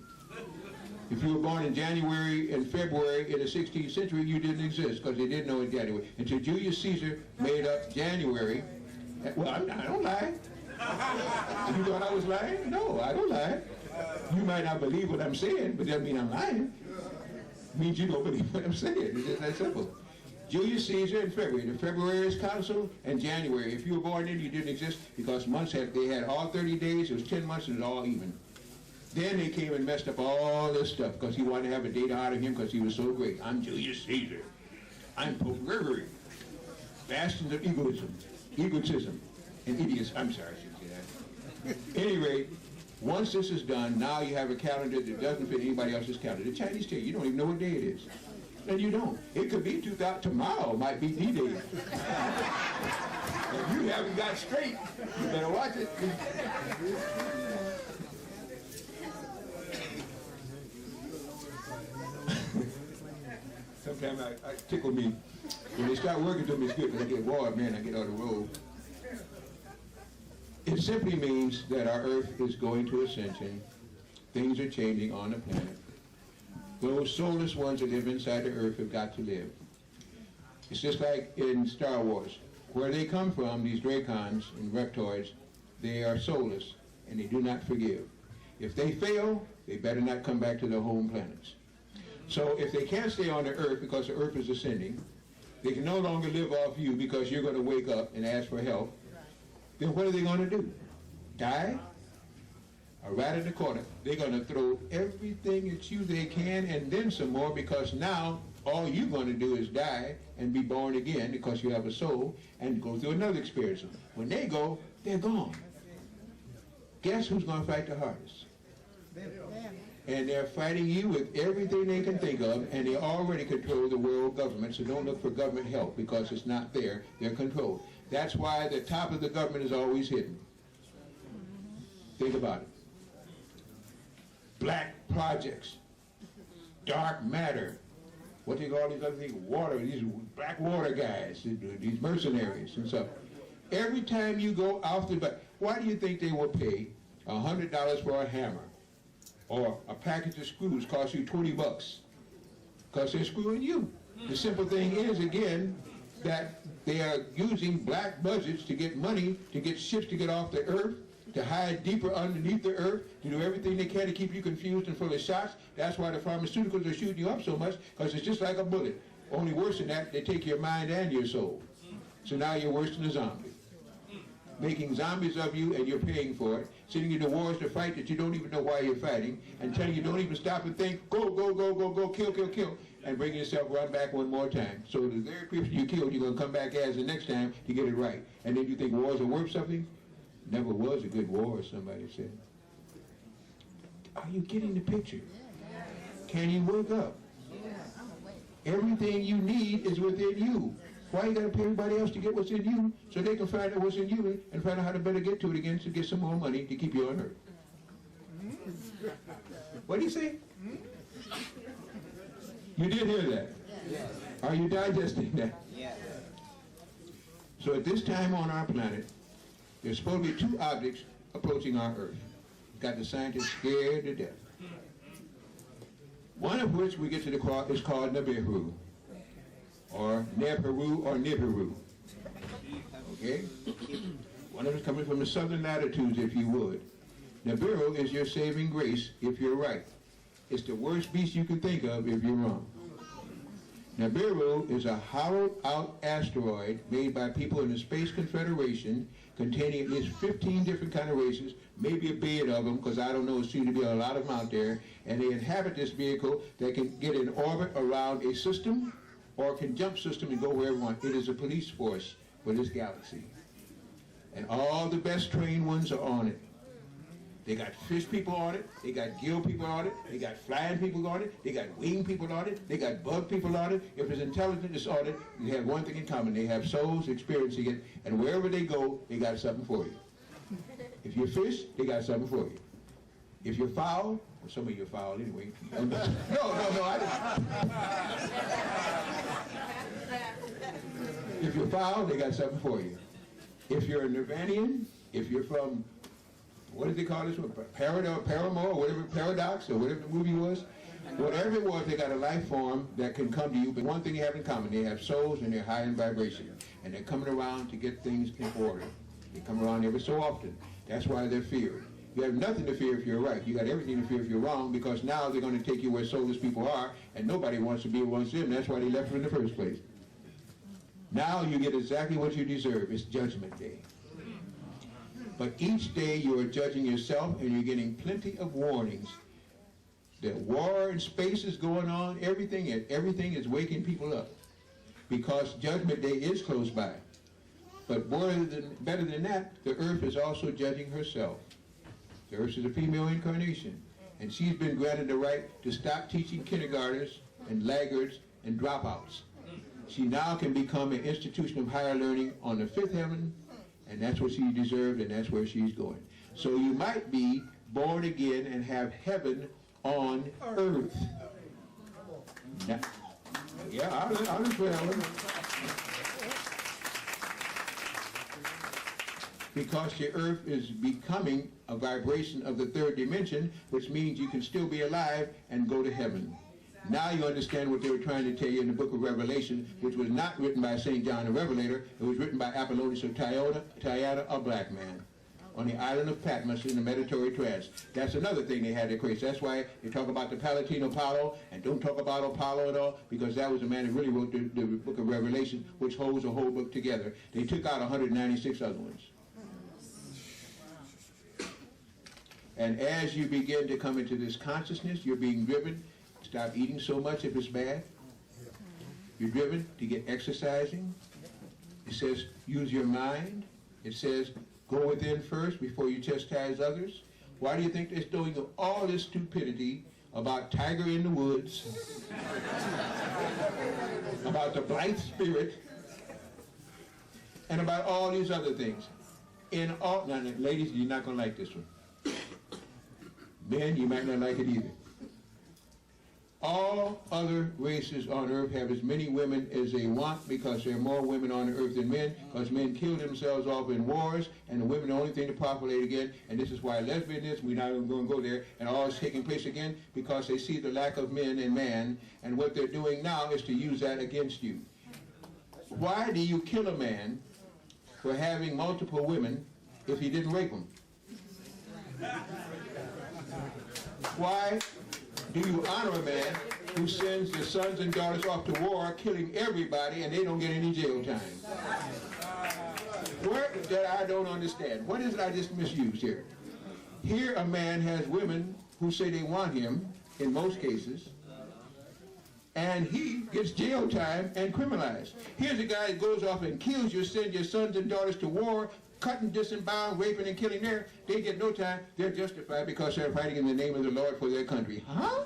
If you were born in January and February in the 16th century, you didn't exist, because they didn't know in January. Until Julius Caesar made up January. Well, I don't lie. You thought I was lying? No, I don't lie. You might not believe what I'm saying, but that doesn't mean I'm lying. It means you don't believe what I'm saying. It's just that simple. Julius Caesar in February. The February is council, and January. If you were born in, you didn't exist, because months they had all 30 days. It was 10 months, and it was all even. Then they came and messed up all this stuff, because he wanted to have a date out of him because he was so great. I'm Julius Caesar. I'm Pope Gregory. Bastions of egotism, and idiots. I'm sorry, I shouldn't say that. At any rate, once this is done, now you have a calendar that doesn't fit anybody else's calendar. The Chinese tell you, you don't even know what day it is. And you don't. It could be 2000, tomorrow might be D-Day. If you haven't got straight, you better watch it. Sometimes I tickle me. When they start working to me, it's good, because I get bored, man, I get on the road. It simply means that our Earth is going to ascension. Things are changing on the planet. Those soulless ones that live inside the Earth have got to live. It's just like in Star Wars. Where they come from, these Dracons and Reptoids, they are soulless, and they do not forgive. If they fail, they better not come back to their home planets. So if they can't stay on the Earth because the Earth is ascending, they can no longer live off you because you're going to wake up and ask for help, then what are they going to do? Die? Or right in the corner, they're going to throw everything at you they can and then some more, because now all you're going to do is die and be born again because you have a soul and go through another experience. When they go, they're gone. Guess who's going to fight the hardest? And they're fighting you with everything they can think of, and they already control the world government, so don't look for government help because it's not there. They're controlled. That's why the top of the government is always hidden. Think about it. Black projects, dark matter, what they call these other things, water, these black water guys, these mercenaries and stuff. Every time you go off the back, why do you think they will pay $100 for a hammer? Or a package of screws costs you $20? Because they're screwing you. The simple thing is, again, that they are using black budgets to get money, to get ships to get off the Earth, to hide deeper underneath the Earth, to do everything they can to keep you confused and full of shots. That's why the pharmaceuticals are shooting you up so much, because it's just like a bullet. Only worse than that, they take your mind and your soul. So now you're worse than a zombie. Making zombies of you, and you're paying for it. Sitting in the wars to fight that you don't even know why you're fighting, and telling you don't even stop and think, go, go, go, go, go, kill, kill, kill, and bring yourself run back one more time. So the very person you killed, you're going to come back as the next time to get it right. And then you think wars are worth something? Never was a good war, somebody said. Are you getting the picture? Can you wake up? Everything you need is within you. Why you got to pay everybody else to get what's in you, so they can find out what's in you and find out how to better get to it again to get some more money to keep you on Earth? What do you say? You did hear that? Yes. Are you digesting that? Yes. So at this time on our planet, There's supposed to be two objects approaching our Earth. Got the scientists scared to death. One of which we get to the cross is called Nibiru, or Nebiru, or Nibiru. Okay? One of them is coming from the southern latitudes, if you would. Nibiru is your saving grace if you're right. It's the worst beast you can think of if you're wrong. Nibiru is a hollowed-out asteroid made by people in the Space Confederation, containing at least 15 different kind of races, maybe a billion of them, because I don't know, it seems to be a lot of them out there, and they inhabit this vehicle that can get in orbit around a system or can jump system and go wherever they want. It is a police force for this galaxy. And all the best trained ones are on it. They got fish people on it, they got gill people on it, they got flying people on it, they got wing people on it, they got bug people on it. If it's intelligent, it's on it, you have one thing in common. They have souls experiencing it, and wherever they go, they got something for you. If you're fish, they got something for you. If you're foul, well, some of you are foul anyway. No, I didn't. If you're foul, they got something for you. If you're a Nirvanian, if you're from, what did they call this one? Paramore, whatever, Paradox, or whatever the movie was. Whatever it was, they got a life form that can come to you, but one thing they have in common, they have souls and they're high in vibration. And they're coming around to get things in order. They come around every so often. That's why they're feared. You have nothing to fear if you're right. You got everything to fear if you're wrong, because now they're going to take you where soulless people are, and nobody wants to be amongst them. That's why they left them in the first place. Now you get exactly what you deserve. It's Judgment Day. But each day you are judging yourself, and you're getting plenty of warnings. The war in space is going on. Everything is waking people up, because Judgment Day is close by. But better than that, the Earth is also judging herself. The Earth is a female incarnation, and she's been granted the right to stop teaching kindergartners and laggards and dropouts. She now can become an institution of higher learning on the fifth heaven, and that's what she deserved, and that's where she's going. So you might be born again and have heaven on earth. Now, yeah, I'll just because the earth is becoming a vibration of the third dimension, which means you can still be alive and go to heaven. Now you understand what they were trying to tell you in the book of Revelation, which was not written by St. John the Revelator. It was written by Apollonius of Tyana, a black man, on the island of Patmos in the Mediterranean trance. That's another thing they had to create. That's why they talk about the Palatine Apollo, and don't talk about Apollo at all, because that was the man who really wrote the book of Revelation, which holds the whole book together. They took out 196 other ones. And as you begin to come into this consciousness, you're being driven. Stop eating so much if it's bad. You're driven to get exercising. It says use your mind. It says go within first before you chastise others. Why do you think they're doing all this stupidity about Tiger in the Woods, about the Blythe Spirit, and about all these other things? Now, ladies, you're not going to like this one. Men, you might not like it either. All other races on earth have as many women as they want, because there are more women on the earth than men, because men kill themselves off in wars, and the women are the only thing to populate again. And this is why lesbianism, we're not even going to go there, and all is taking place again, because they see the lack of men in man, and what they're doing now is to use that against you. Why do you kill a man for having multiple women if he didn't rape them? Why do you honor a man who sends their sons and daughters off to war, killing everybody, and they don't get any jail time? What that I don't understand. What is it I just misused here? Here a man has women who say they want him, in most cases, and he gets jail time and criminalized. Here's a guy who goes off and kills you, sends your sons and daughters to war, cutting, disemboweled, raping, and killing there. They get no time. They're justified because they're fighting in the name of the Lord for their country. Huh?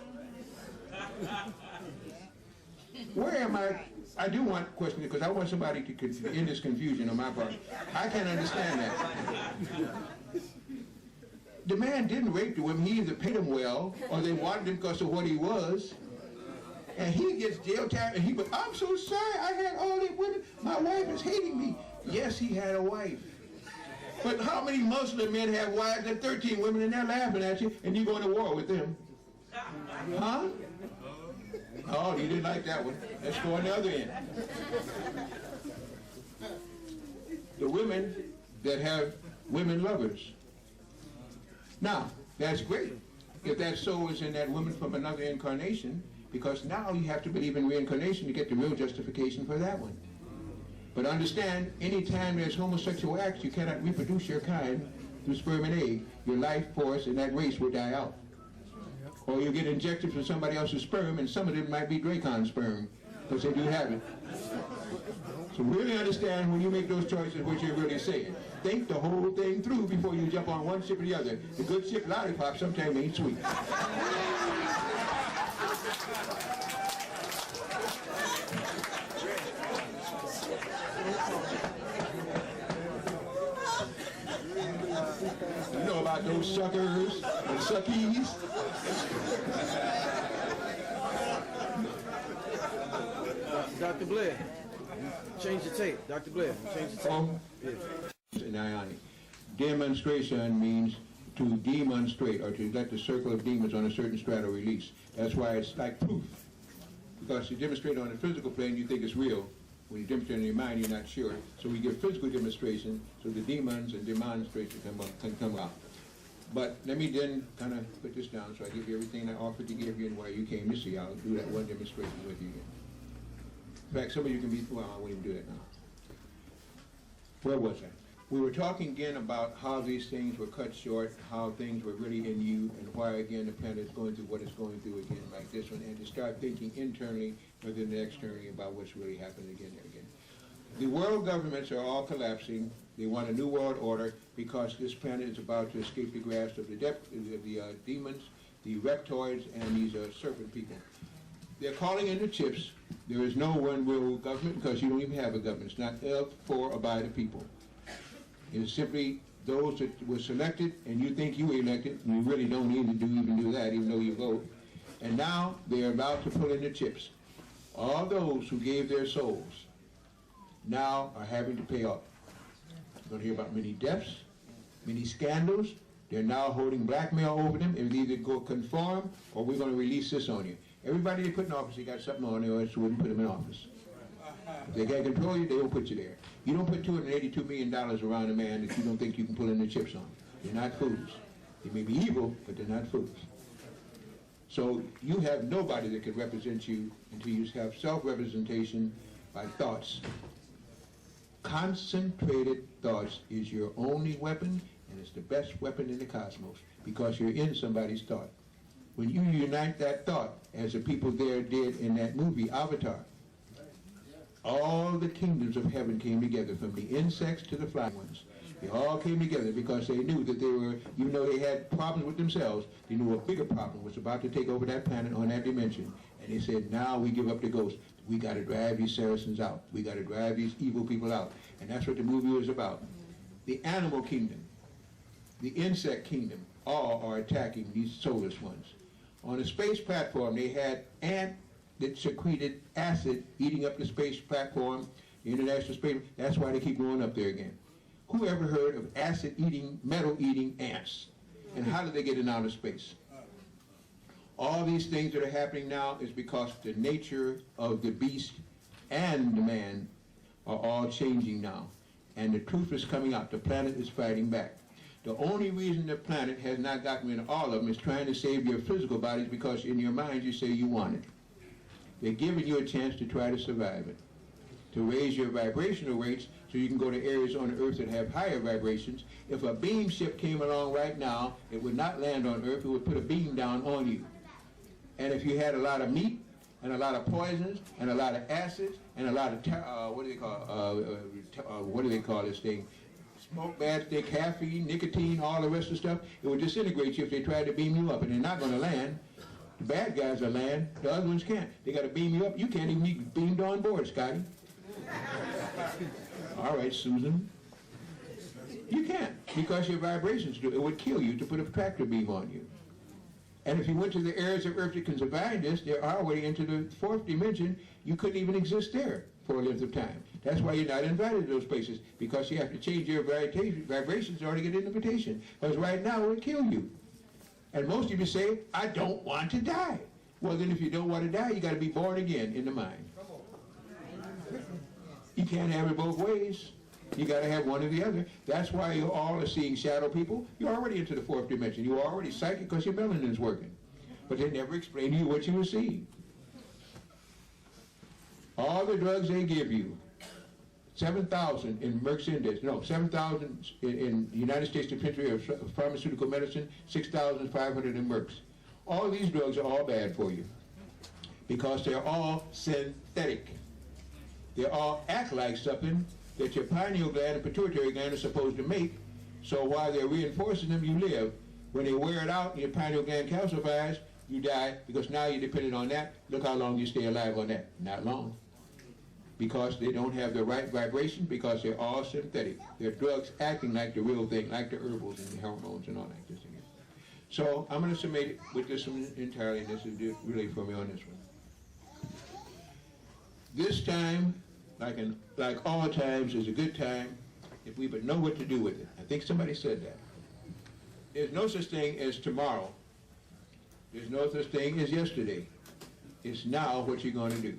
Where am I? I do want to question it, because I want somebody to end this confusion on my part. I can't understand that. The man didn't rape the women. He either paid them well, or they wanted him because of what he was. And he gets jail time, and but I'm so sorry, I had all these women. My wife is hating me. Yes, he had a wife. But how many Muslim men have wives and 13 women and they're laughing at you and you going to war with them? Huh? Oh, you didn't like that one. Let's go on the other end. The women that have women lovers. Now, that's great. If that soul is in that woman from another incarnation, because now you have to believe in reincarnation to get the real justification for that one. But understand, anytime there's homosexual acts, you cannot reproduce your kind through sperm and egg. Your life force in that race will die out. Or you get injected from somebody else's sperm, and some of them might be Dracon sperm, because they do have it. So really understand when you make those choices what you're really saying. Think the whole thing through before you jump on one ship or the other. The good ship lollipop sometimes ain't sweet. You know about those suckers and suckies? Dr. Blair, change the tape. Dr. Blair, change the tape. In ionic. Demonstration means to demonstrate or to let the circle of demons on a certain strata release. That's why it's like proof. Because you demonstrate on a physical plane, you think it's real. When you demonstrate in your mind, you're not sure. So we give physical demonstration so the demons and demonstration can come out. But let me then kind of put this down so I give you everything I offered to give you and why you came to see. I'll do that one demonstration with you again. In fact, some of you can be, well, I won't even do that now. Where was I? We were talking again about how these things were cut short, how things were really in you, and why again the planet is going through what it's going through again like this one, and to start thinking internally rather than externally about what's really happening again and again. The world governments are all collapsing. They want a new world order because this planet is about to escape the grasp of the demons, the reptoids, and these serpent people. They're calling in the chips. There is no one world government because you don't even have a government. It's not of, for, or by the people. It is simply those that were selected, and you think you were elected, and you really don't even do that, even though you vote. And now they are about to pull in the chips. All those who gave their souls now are having to pay off. You're going to hear about many deaths, many scandals. They're now holding blackmail over them. It will either go conform, or we're going to release this on you. Everybody they put in office, they got something on there, or else we wouldn't put them in office. If they can't control you, they will put you there. You don't put $282 million around a man that you don't think you can pull in the chips on. They're not fools. They may be evil, but they're not fools. So you have nobody that can represent you until you have self-representation by thoughts. Concentrated thoughts is your only weapon, and it's the best weapon in the cosmos, because you're in somebody's thought. When you unite that thought, as the people there did in that movie, Avatar, all the kingdoms of heaven came together, from the insects to the flying ones. They all came together because they knew that they were, even though they had problems with themselves, they knew a bigger problem was about to take over that planet on that dimension. And they said, now we give up the ghost. We got to drive these Saracens out. We got to drive these evil people out. And that's what the movie was about. The animal kingdom, the insect kingdom, all are attacking these soulless ones. On the space platform, they had ant that secreted acid eating up the space platform, the International Space. That's why they keep going up there again. Who ever heard of acid-eating, metal-eating ants? And how did they get in outer space? All these things that are happening now is because the nature of the beast and the man are all changing now. And the truth is coming out. The planet is fighting back. The only reason the planet has not gotten rid of all of them is trying to save your physical bodies, because in your mind you say you want it. They're giving you a chance to try to survive it, to raise your vibrational rates so you can go to areas on the earth that have higher vibrations. If a beam ship came along right now, it would not land on earth, it would put a beam down on you. And if you had a lot of meat, and a lot of poisons, and a lot of acids, and a lot of, what do they call this thing? Smoke, bad stick, caffeine, nicotine, all the rest of the stuff, it would disintegrate you if they tried to beam you up, and they're not going to land. The bad guys will land, the other ones can't. They got to beam you up. You can't even be beamed on board, Scotty. All right, Susan. You can't, because your vibrations do. It would kill you to put a tractor beam on you. And if you went to the areas of Earth that can survive this, they're already into the fourth dimension. You couldn't even exist there. for a length of time. That's why you're not invited to those places, because you have to change your vibrations in order to get an invitation. Because right now it will kill you. And most of you say, I don't want to die. Well, then if you don't want to die, you got to be born again in the mind. You can't have it both ways. You got to have one or the other. That's why you all are seeing shadow people. You're already into the fourth dimension. You're already psychic because your melanin is working. But they never explain to you what you were seeing. All the drugs they give you, 7,000 in Merck's Index, no, 7,000 in the United States Dispensary of Pharmaceutical Medicine, 6,500 in Merck's. All these drugs are all bad for you because they're all synthetic. They all act like something that your pineal gland and pituitary gland are supposed to make, so while they're reinforcing them, you live. When they wear it out and your pineal gland calcifies, you die, because now you're dependent on that. Look how long you stay alive on that. Not long. Because they don't have the right vibration, because they're all synthetic. They're drugs acting like the real thing, like the herbals and the hormones and all that. This again. So I'm going to submit it with this one entirely, and this is really for me on this one. This time, like all times, is a good time if we but know what to do with it. I think somebody said that. There's no such thing as tomorrow. There's no such thing as yesterday. It's now what you're going to do.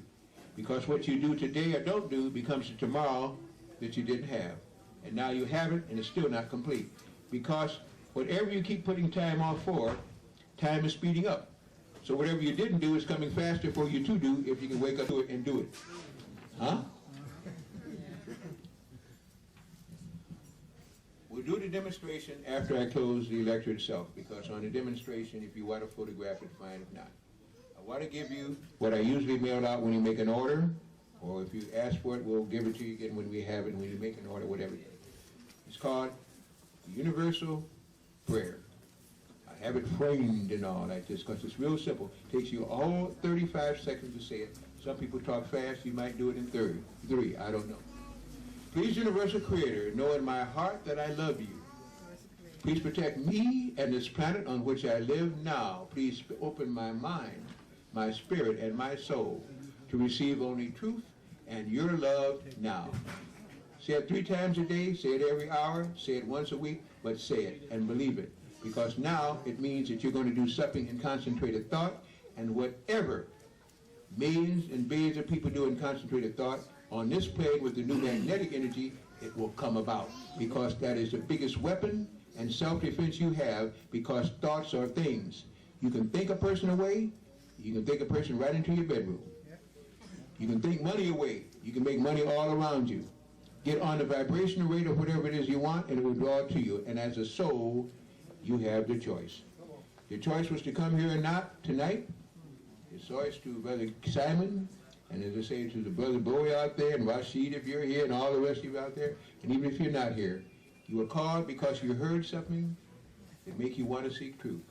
Because what you do today or don't do becomes the tomorrow that you didn't have. And now you have it, and it's still not complete. Because whatever you keep putting time off for, time is speeding up. So whatever you didn't do is coming faster for you to do if you can wake up to it and do it. Huh? We'll do the demonstration after I close the lecture itself, because on the demonstration, if you want to photograph it, fine. If not, I want to give you what I usually mail out when you make an order, or if you ask for it, we'll give it to you again when we have it, when you make an order, whatever it is. It's called the Universal Prayer. I have it framed and all like this, because it's real simple. It takes you all 35 seconds to say it. Some people talk fast, you might do it in 3, I don't know. Please, Universal Creator, know in my heart that I love you. Please protect me and this planet on which I live now. Please open my mind, my spirit, and my soul to receive only truth and your love now. Say it 3 times a day, say it every hour, say it once a week, but say it and believe it. Because now it means that you're going to do something in concentrated thought, and whatever millions and billions of people do in concentrated thought, on this plane with the new magnetic energy, it will come about, because that is the biggest weapon and self-defense you have, because thoughts are things. You can think a person away, you can think a person right into your bedroom. You can think money away, you can make money all around you. Get on the vibrational rate of whatever it is you want, and it will draw it to you. And as a soul, you have the choice. Your choice was to come here or not tonight. Your choice to Brother Simon, and as I say, to the Brother Bowie out there, and Rashid if you're here, and all the rest of you out there, and even if you're not here, you were called because you heard something that make you want to seek truth.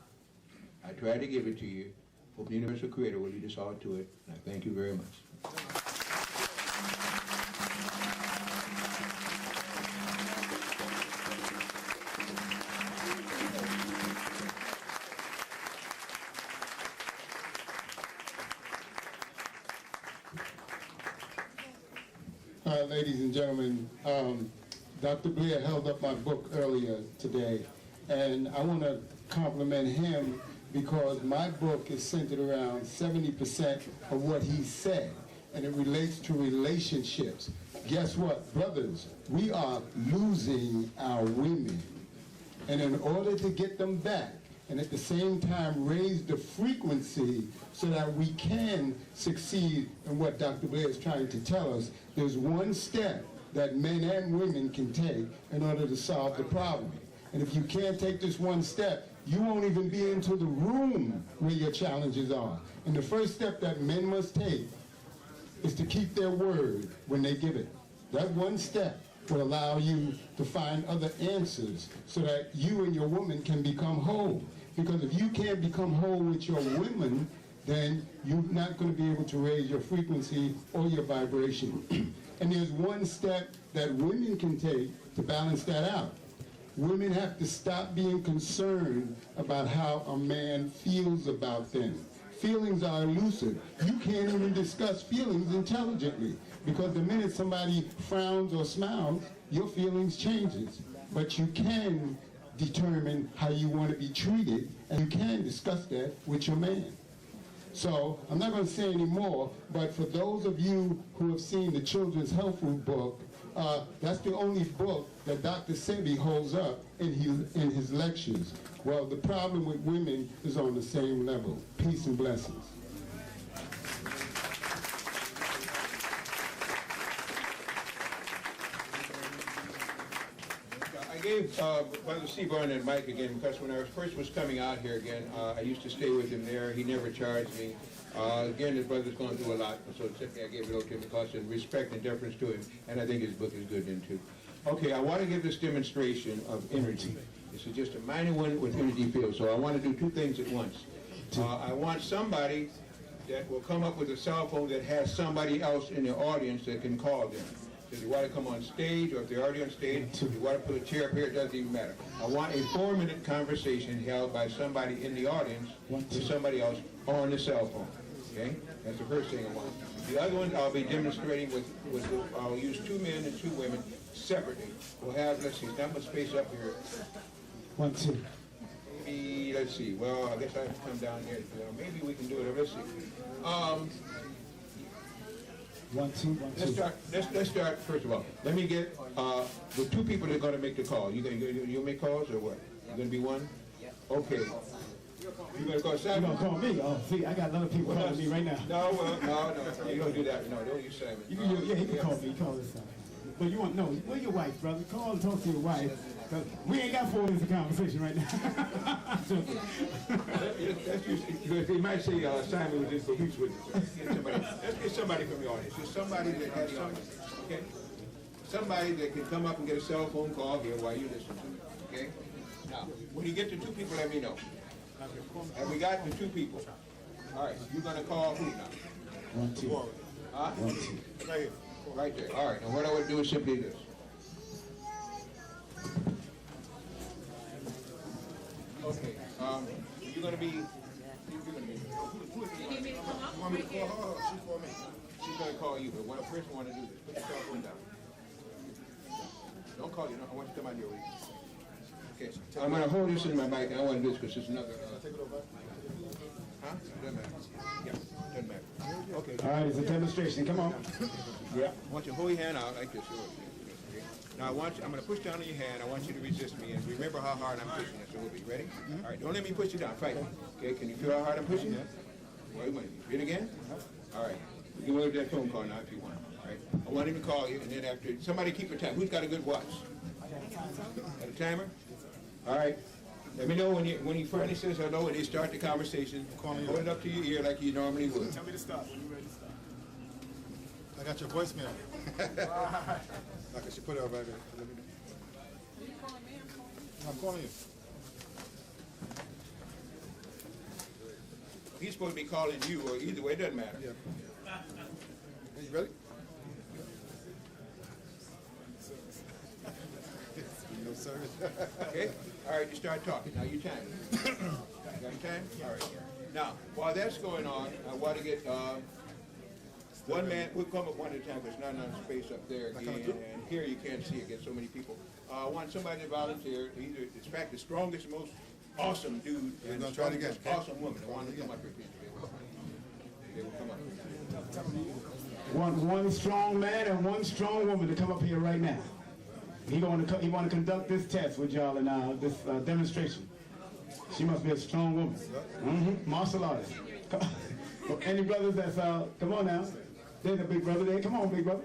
I tried to give it to you. Hope the Universal Creator will lead us all to it, and I thank you very much. Ladies and gentlemen, Dr. Blair held up my book earlier today, and I want to compliment him because my book is centered around 70% of what he said, and it relates to relationships. Guess what, brothers? We are losing our women, and in order to get them back, and at the same time raise the frequency so that we can succeed in what Dr. Blair is trying to tell us, there's one step that men and women can take in order to solve the problem. And if you can't take this one step, you won't even be into the room where your challenges are. And the first step that men must take is to keep their word when they give it. That one step will allow you to find other answers so that you and your woman can become whole. Because if you can't become whole with your women, then you're not going to be able to raise your frequency or your vibration. And there's one step that women can take to balance that out. Women have to stop being concerned about how a man feels about them. Feelings are elusive. You can't even discuss feelings intelligently because the minute somebody frowns or smiles, your feelings changes. But you can determine how you want to be treated, and you can discuss that with your man. So I'm not going to say any more, but for those of you who have seen the Children's Health Food book, that's the only book that Dr. Sebi holds up in his lectures. Well, the problem with women is on the same level. Peace and blessings. I gave Brother Seaborn and Mike again because when I first was coming out here again, I used to stay with him there. He never charged me. Again, his brother's going through a lot, so simply I gave it over to him because of respect and deference to him, and I think his book is good then too. Okay, I want to give this demonstration of energy. This is just a minor one with energy fields, so I want to do two things at once. I want somebody that will come up with a cell phone that has somebody else in the audience that can call them. So if you want to come on stage, or if they're already on stage, if you want to put a chair up here, it doesn't even matter. I want a 4-minute conversation held by somebody in the audience with somebody else on the cell phone. Okay? That's the first thing I want. The other one I'll be demonstrating I'll use 2 men and 2 women separately. We'll have, let's see, not much space up here. 1, 2. Maybe, let's see, well, I guess I have to come down there. Maybe we can do it. Let's see. 1, 2, 1, 2. Let's start, first of all. Let me get the 2 people that are going to make the call. You'll make calls or what? You're going to be one? Okay. You're going to call Simon? You're going to call me? Oh, see, I got other people calling me right now. No, you don't do that. No, don't use Simon. Yeah, he can call me. Call this time. But you want, no, where your wife, brother? Call and talk to your wife. Cause we ain't got 4 minutes of conversation right now. That's usually, they might say Simon was just a week's with us. Let's get somebody from the audience. Just somebody that has somebody, okay? Somebody that can come up and get a cell phone call here while you listen to me, okay? Now, when you get to 2 people, let me know. Have we got the 2 people? All right, you're going to call who now? 1, 2. Huh? 1, 2. Right here. Right there. All right, and what I would do is simply this. Okay, you're going to be... You need me to come up? You want me to call her? She's for me. She's going to call you, but when a person want to do this, put your cell phone down. Don't call you. No, I want you to come out here with you. Okay, I'm going to hold this in my mic, and I want to do this because it's another... Huh? Doesn't matter. Yeah, doesn't matter. Okay. All right, it's a demonstration. Come on. Yeah. I want you to hold your hand out like this. Okay. Now I'm going to push down on your hand. I want you to resist me, and remember how hard I'm pushing it. So we'll be ready. All right. Don't let me push you down. Fight me. Okay. Can you feel how hard I'm pushing you? Wait a minute. Read again. All right. You can move that phone call now if you want. All right. I want him to call you, and then after somebody keep a time. Who's got a good watch? Got a timer? All right. Let me know when he finally says hello and they start the conversation. Hold it up to your ear like you normally would. Tell me to stop when you're ready to stop. I got your voicemail. I should put it up right there. Let me know. You calling me? I'm calling you. He's supposed to be calling you, or either way, it doesn't matter. Yeah. Are you ready? No service. Okay? All right, you start talking. Now you time. You got your time? All right. Now, while that's going on, I want to get one man. We'll come up one at a time because there's not enough space up there again. And here you can't see it. Get so many people. I want somebody to volunteer. Either, in fact, the strongest, most awesome dude and the strongest, awesome woman. I want to come up here. They will come up. One strong man and one strong woman to come up here right now. He want to conduct this test with y'all in this demonstration. She must be a strong woman. Martial artist. Any brothers that's come on now. There's a big brother there. Come on, big brother.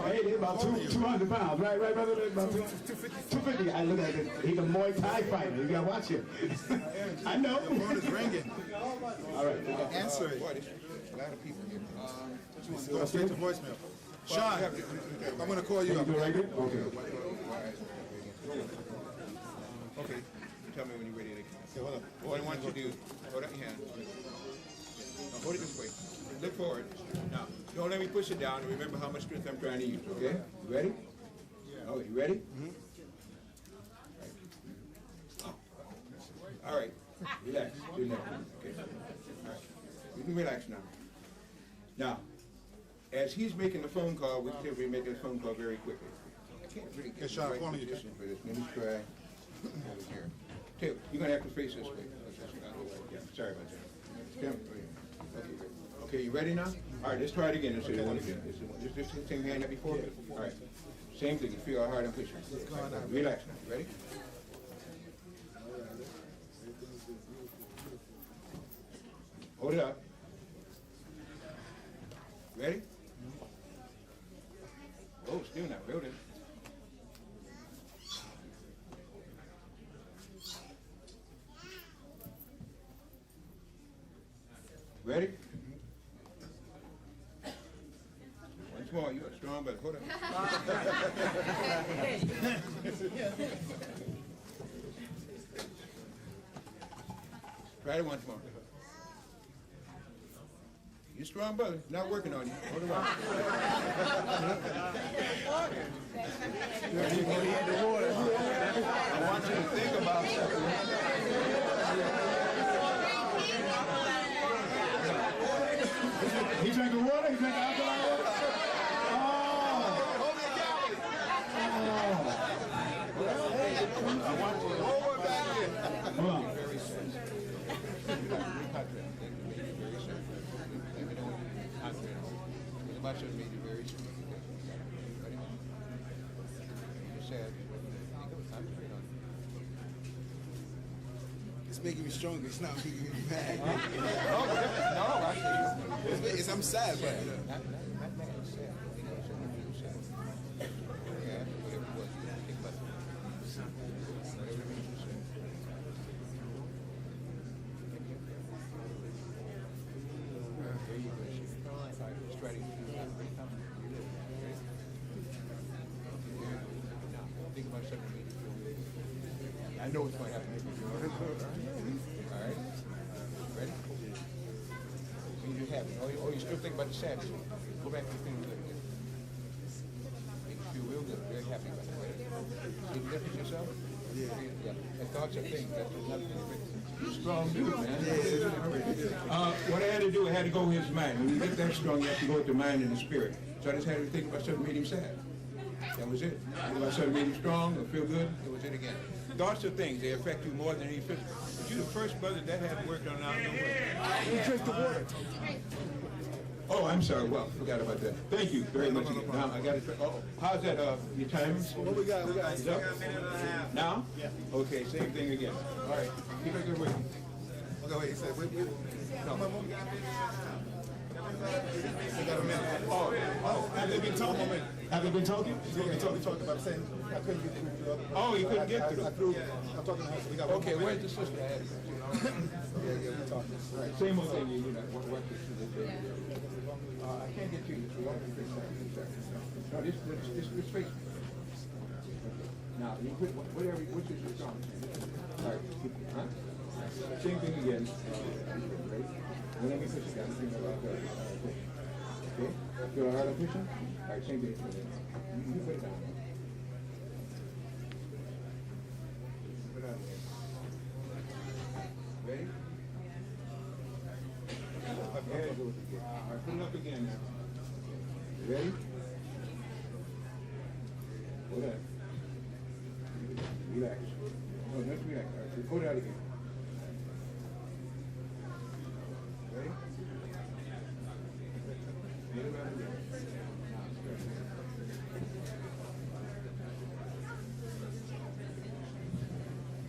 Hey, they're about 200 pounds. Right, brother? They're about 250. I look at it. He's a Muay Thai fighter. You gotta watch him. I know. The phone is ringing. All right. Answer it. Boy, there's a lot of people here. Go straight to voicemail. Sean, I'm going to call you up. Right here? Okay. Okay. Tell me when you're ready. Okay, hold up. What I want you to do, hold up your hand. Now hold it this way. Look forward. Now, don't let me push it down. And remember how much strength I'm trying to use, okay? You ready? Yeah. Oh, you ready? Mm-hmm. All right. Relax. Relax. Okay. All right. can relax now. Now, as he's making the phone call, we can make this phone call very quickly. I can't really get the right position for this. Let me try over here. Taylor, you're going to have to face this way. Yeah, sorry about that. Okay, good. Okay, you ready now? All right, let's try it again. Let's do it again. Is this the same hand that before? All right. Same thing. You feel how hard I'm pushing. Relax now. Ready? Hold it up. Ready? Oh, still not building. Ready? Once more, you're strong, but hold on. Try it once more. You're strong, brother. Not working on you. Hold it on. You want to eat the water. I want you to think about something. He drinking water? He drinking alkaline water? Hold on. About should make you very soon. Ready? You're sad. It's making me stronger. It's not making me mad. No, actually. I'm sad, but Not mad, sad. You know, shouldn't feel sad. Yeah, whatever it was, you didn't think about it. Whatever it means you said. There you go. All right, let's try to get you out. Pretty comfortable. Now, think about something that made you feel good. I know what's going to happen. Make you feel good. All right? Ready? Means you're happy. Oh, you still think about the sadness. Go back to feeling good again. Make you feel real good. Very happy about it. Right? See the difference yourself? Yeah. And thoughts are things. That's another thing. Strong dude, man. What I had to do, I had to go with his mind. When you get that strong, you have to go with the mind and the spirit. So I just had to think about something that made him sad. That was it. Think about something that made him strong or feel good. That was it again. Thoughts are things. They affect you more than any physical. But you're the first brother that had worked on out no way. You drink the water. Oh, I'm sorry. Well, forgot about that. Thank you very much. Now I got to. Oh, how's that? Your timing? what we got? Is up? Now? Yeah. Okay. Same thing again. All right. Keep it good with you. Okay, wait. He said, wait. No. We got a minute. Oh, have they been talking? Have they been talking? We talked about saying I couldn't get through. Oh, you couldn't get through. I'm talking to her. So we got Okay. Where's the sister? I had it. Yeah, we talking. All right. Same old thing. You know. What I can't get to you. So you have to fix that. No, this face. Now, you put whatever. Which is your strong? All right. Huh? Same thing again. Right? Well, let me push it down. Think about that. Okay? Feel hard on pushing? All right, same thing. You put it down. Put it out again. Ready? There it goes again. All right, put it up again now. Ready? Hold on. Relax. No, just relax. All right, so put it out again. Ready? Get it out again. Now, stretch it.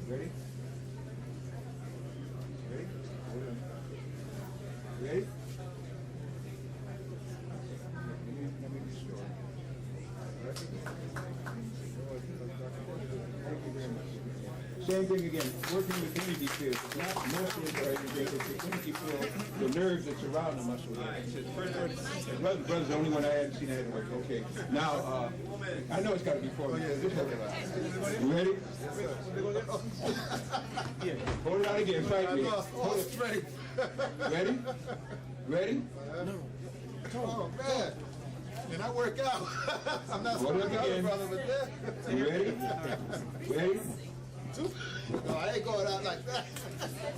Ready? Ready? Hold on. Ready? Let me be sure. Thank you very much. Same thing again, working with energy fields. It's not muscles or anything, it's the energy field, the nerves that surround the muscle. Brother's the only one I hadn't seen that work. Okay. Now, I know it's got to be 4 minutes. You ready? Yeah. Hold it out again. Fight me. Hold it straight. Ready? Ready? Oh, man. And I work out. I'm not Hold it supposed to again. brother, but that. You ready? Ready? No, I ain't going out like that.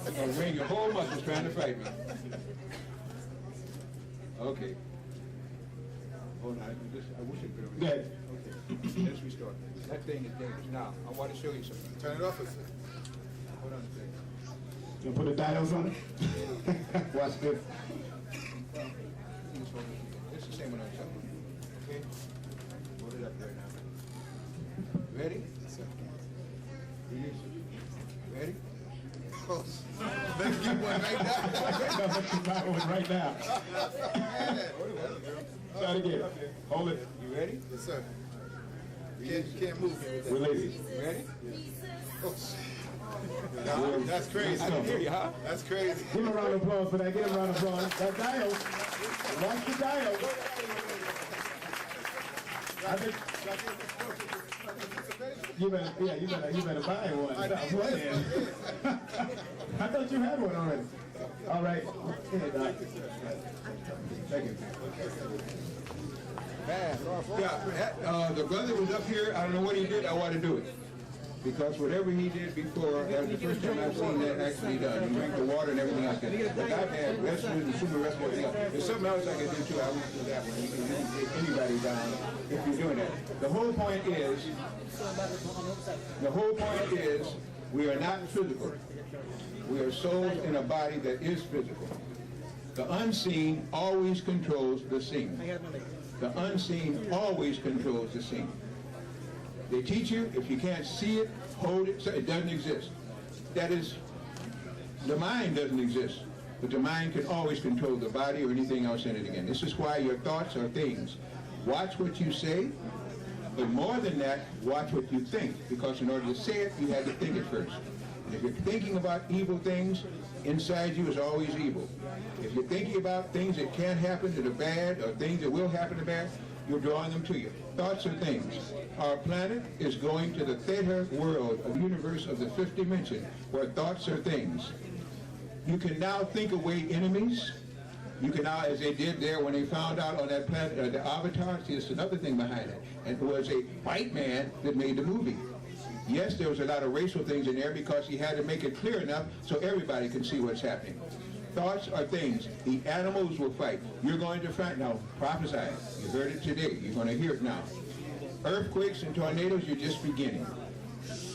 You're going to bring your whole muscles trying to fight me. Okay. Hold on, I wish it could. Go ahead. Okay, let's restart. That thing is dangerous. Now, I want to show you something. Turn it off. Hold on a second. You put the diodes on it? Watch this. It's the same one I'm talking. Okay? Hold it up right now. Ready? Release it. Ready? Let's get one right now. No, let's buy one right now. Try it again. Hold it. You ready? Yes, sir. Can't move here with that. Release it. You ready? Oh, shit. That's crazy. I can hear you, huh? That's crazy. Give him a round of applause for that. Give him a round of applause. That diode. Watch the diode. I think you better buy one. Stop playing. I thought you had one already. All right. Here, Doc. Thank you. Yeah, the brother was up here. I don't know what he did. I want to do it. Because whatever he did before, that was the first time I've seen that actually done. He drank the water and everything else. But I've had wrestlers and super wrestlers. Everything else. There's something else I can do too. I won't do that one. You can really take anybody down if you're doing that. The whole point is, we are not physical. We are souls in a body that is physical. The unseen always controls the seen. The unseen always controls the seen. They teach you, if you can't see it, hold it, so it doesn't exist. That is, the mind doesn't exist, but the mind can always control the body or anything else in it again. This is why your thoughts are things. Watch what you say, but more than that, watch what you think, because in order to say it, you had to think it first. And if you're thinking about evil things, inside you is always evil. If you're thinking about things that can't happen to the bad, or things that will happen to bad, you're drawing them to you. Thoughts are things. Our planet is going to the theta world, a universe of the fifth dimension, where thoughts are things. You can now think away enemies. You can now, as they did there when they found out on that planet, the Avatar, see, there's another thing behind it. And it was a white man that made the movie. Yes, there was a lot of racial things in there because he had to make it clear enough so everybody can see what's happening. Thoughts are things. The animals will fight. You're going to fight. Now, prophesy. You heard it today. You're going to hear it now. Earthquakes and tornadoes are just beginning.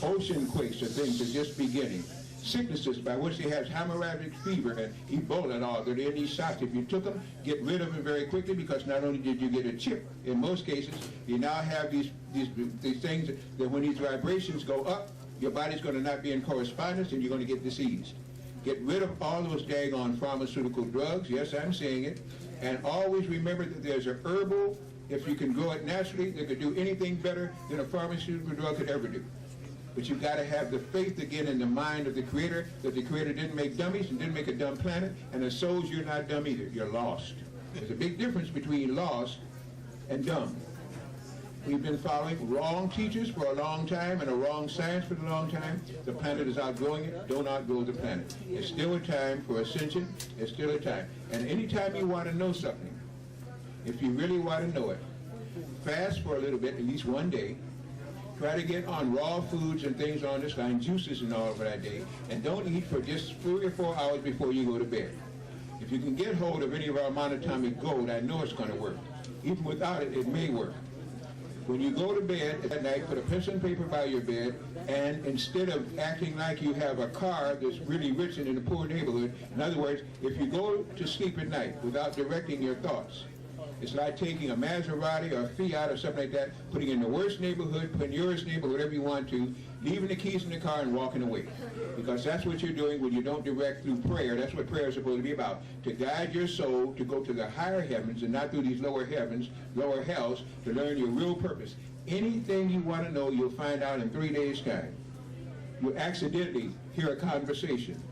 Ocean quakes are things that are just beginning. Sicknesses by which they have hemorrhagic fever and Ebola and all. They're in these shots. If you took them, get rid of them very quickly because not only did you get a chip, in most cases, you now have these things that when these vibrations go up, your body's going to not be in correspondence and you're going to get diseased. Get rid of all those daggone pharmaceutical drugs. Yes, I'm saying it. And always remember that there's a herbal, if you can grow it naturally, that could do anything better than a pharmaceutical drug could ever do. But you've got to have the faith again in the mind of the Creator, that the Creator didn't make dummies and didn't make a dumb planet, and as souls, you're not dumb either. You're lost. There's a big difference between lost and dumb. We've been following wrong teachers for a long time and a wrong science for a long time. The planet is outgrowing it. Don't outgrow the planet. It's still a time for ascension. It's still a time. And anytime you want to know something, if you really want to know it, fast for a little bit, at least one day. Try to get on raw foods and things on this line, juices and all for that day. And don't eat for just 3 or 4 hours before you go to bed. If you can get hold of any of our monatomic gold, I know it's going to work. Even without it, it may work. When you go to bed at night, put a pencil and paper by your bed, and instead of acting like you have a car that's really rich and in a poor neighborhood, in other words, if you go to sleep at night without directing your thoughts, it's like taking a Maserati or a Fiat or something like that, putting it in the worst neighborhood, putting yours neighborhood, whatever you want to, leaving the keys in the car and walking away. Because that's what you're doing when you don't direct through prayer. That's what prayer is supposed to be about, to guide your soul to go to the higher heavens and not through these lower heavens, lower hells, to learn your real purpose. Anything you want to know, you'll find out in 3 days' time. You accidentally hear a conversation.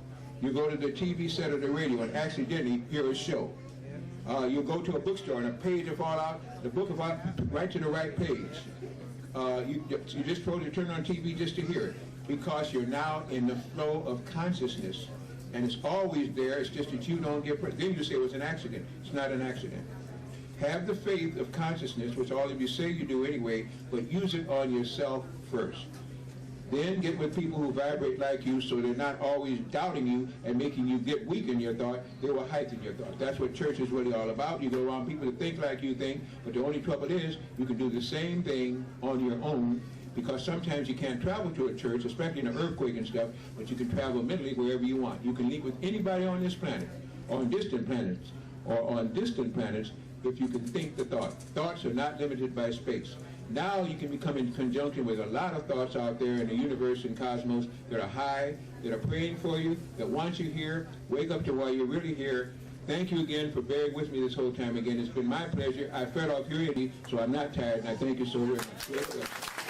You go to the TV set or the radio and accidentally hear a show. You'll go to a bookstore and a page will fall out, the book will fall right to the right page. You just supposed to turn on TV just to hear it because you're now in the flow of consciousness. And it's always there, it's just that you don't get, then you say it was an accident. It's not an accident. Have the faith of consciousness, which all of you say you do anyway, but use it on yourself first. Then get with people who vibrate like you so they're not always doubting you and making you get weak in your thought. They will heighten your thought. That's what church is really all about. You go around people that think like you think, but the only trouble is you can do the same thing on your own, because sometimes you can't travel to a church, especially in an earthquake and stuff, but you can travel mentally wherever you want. You can link with anybody on this planet, or on distant planets, if you can think the thought. Thoughts are not limited by space. Now you can become in conjunction with a lot of thoughts out there in the universe and cosmos that are high, that are praying for you, that want you here. Wake up to why you're really here. Thank you again for bearing with me this whole time again. It's been my pleasure. I fed off your energy, so I'm not tired, and I thank you so very much.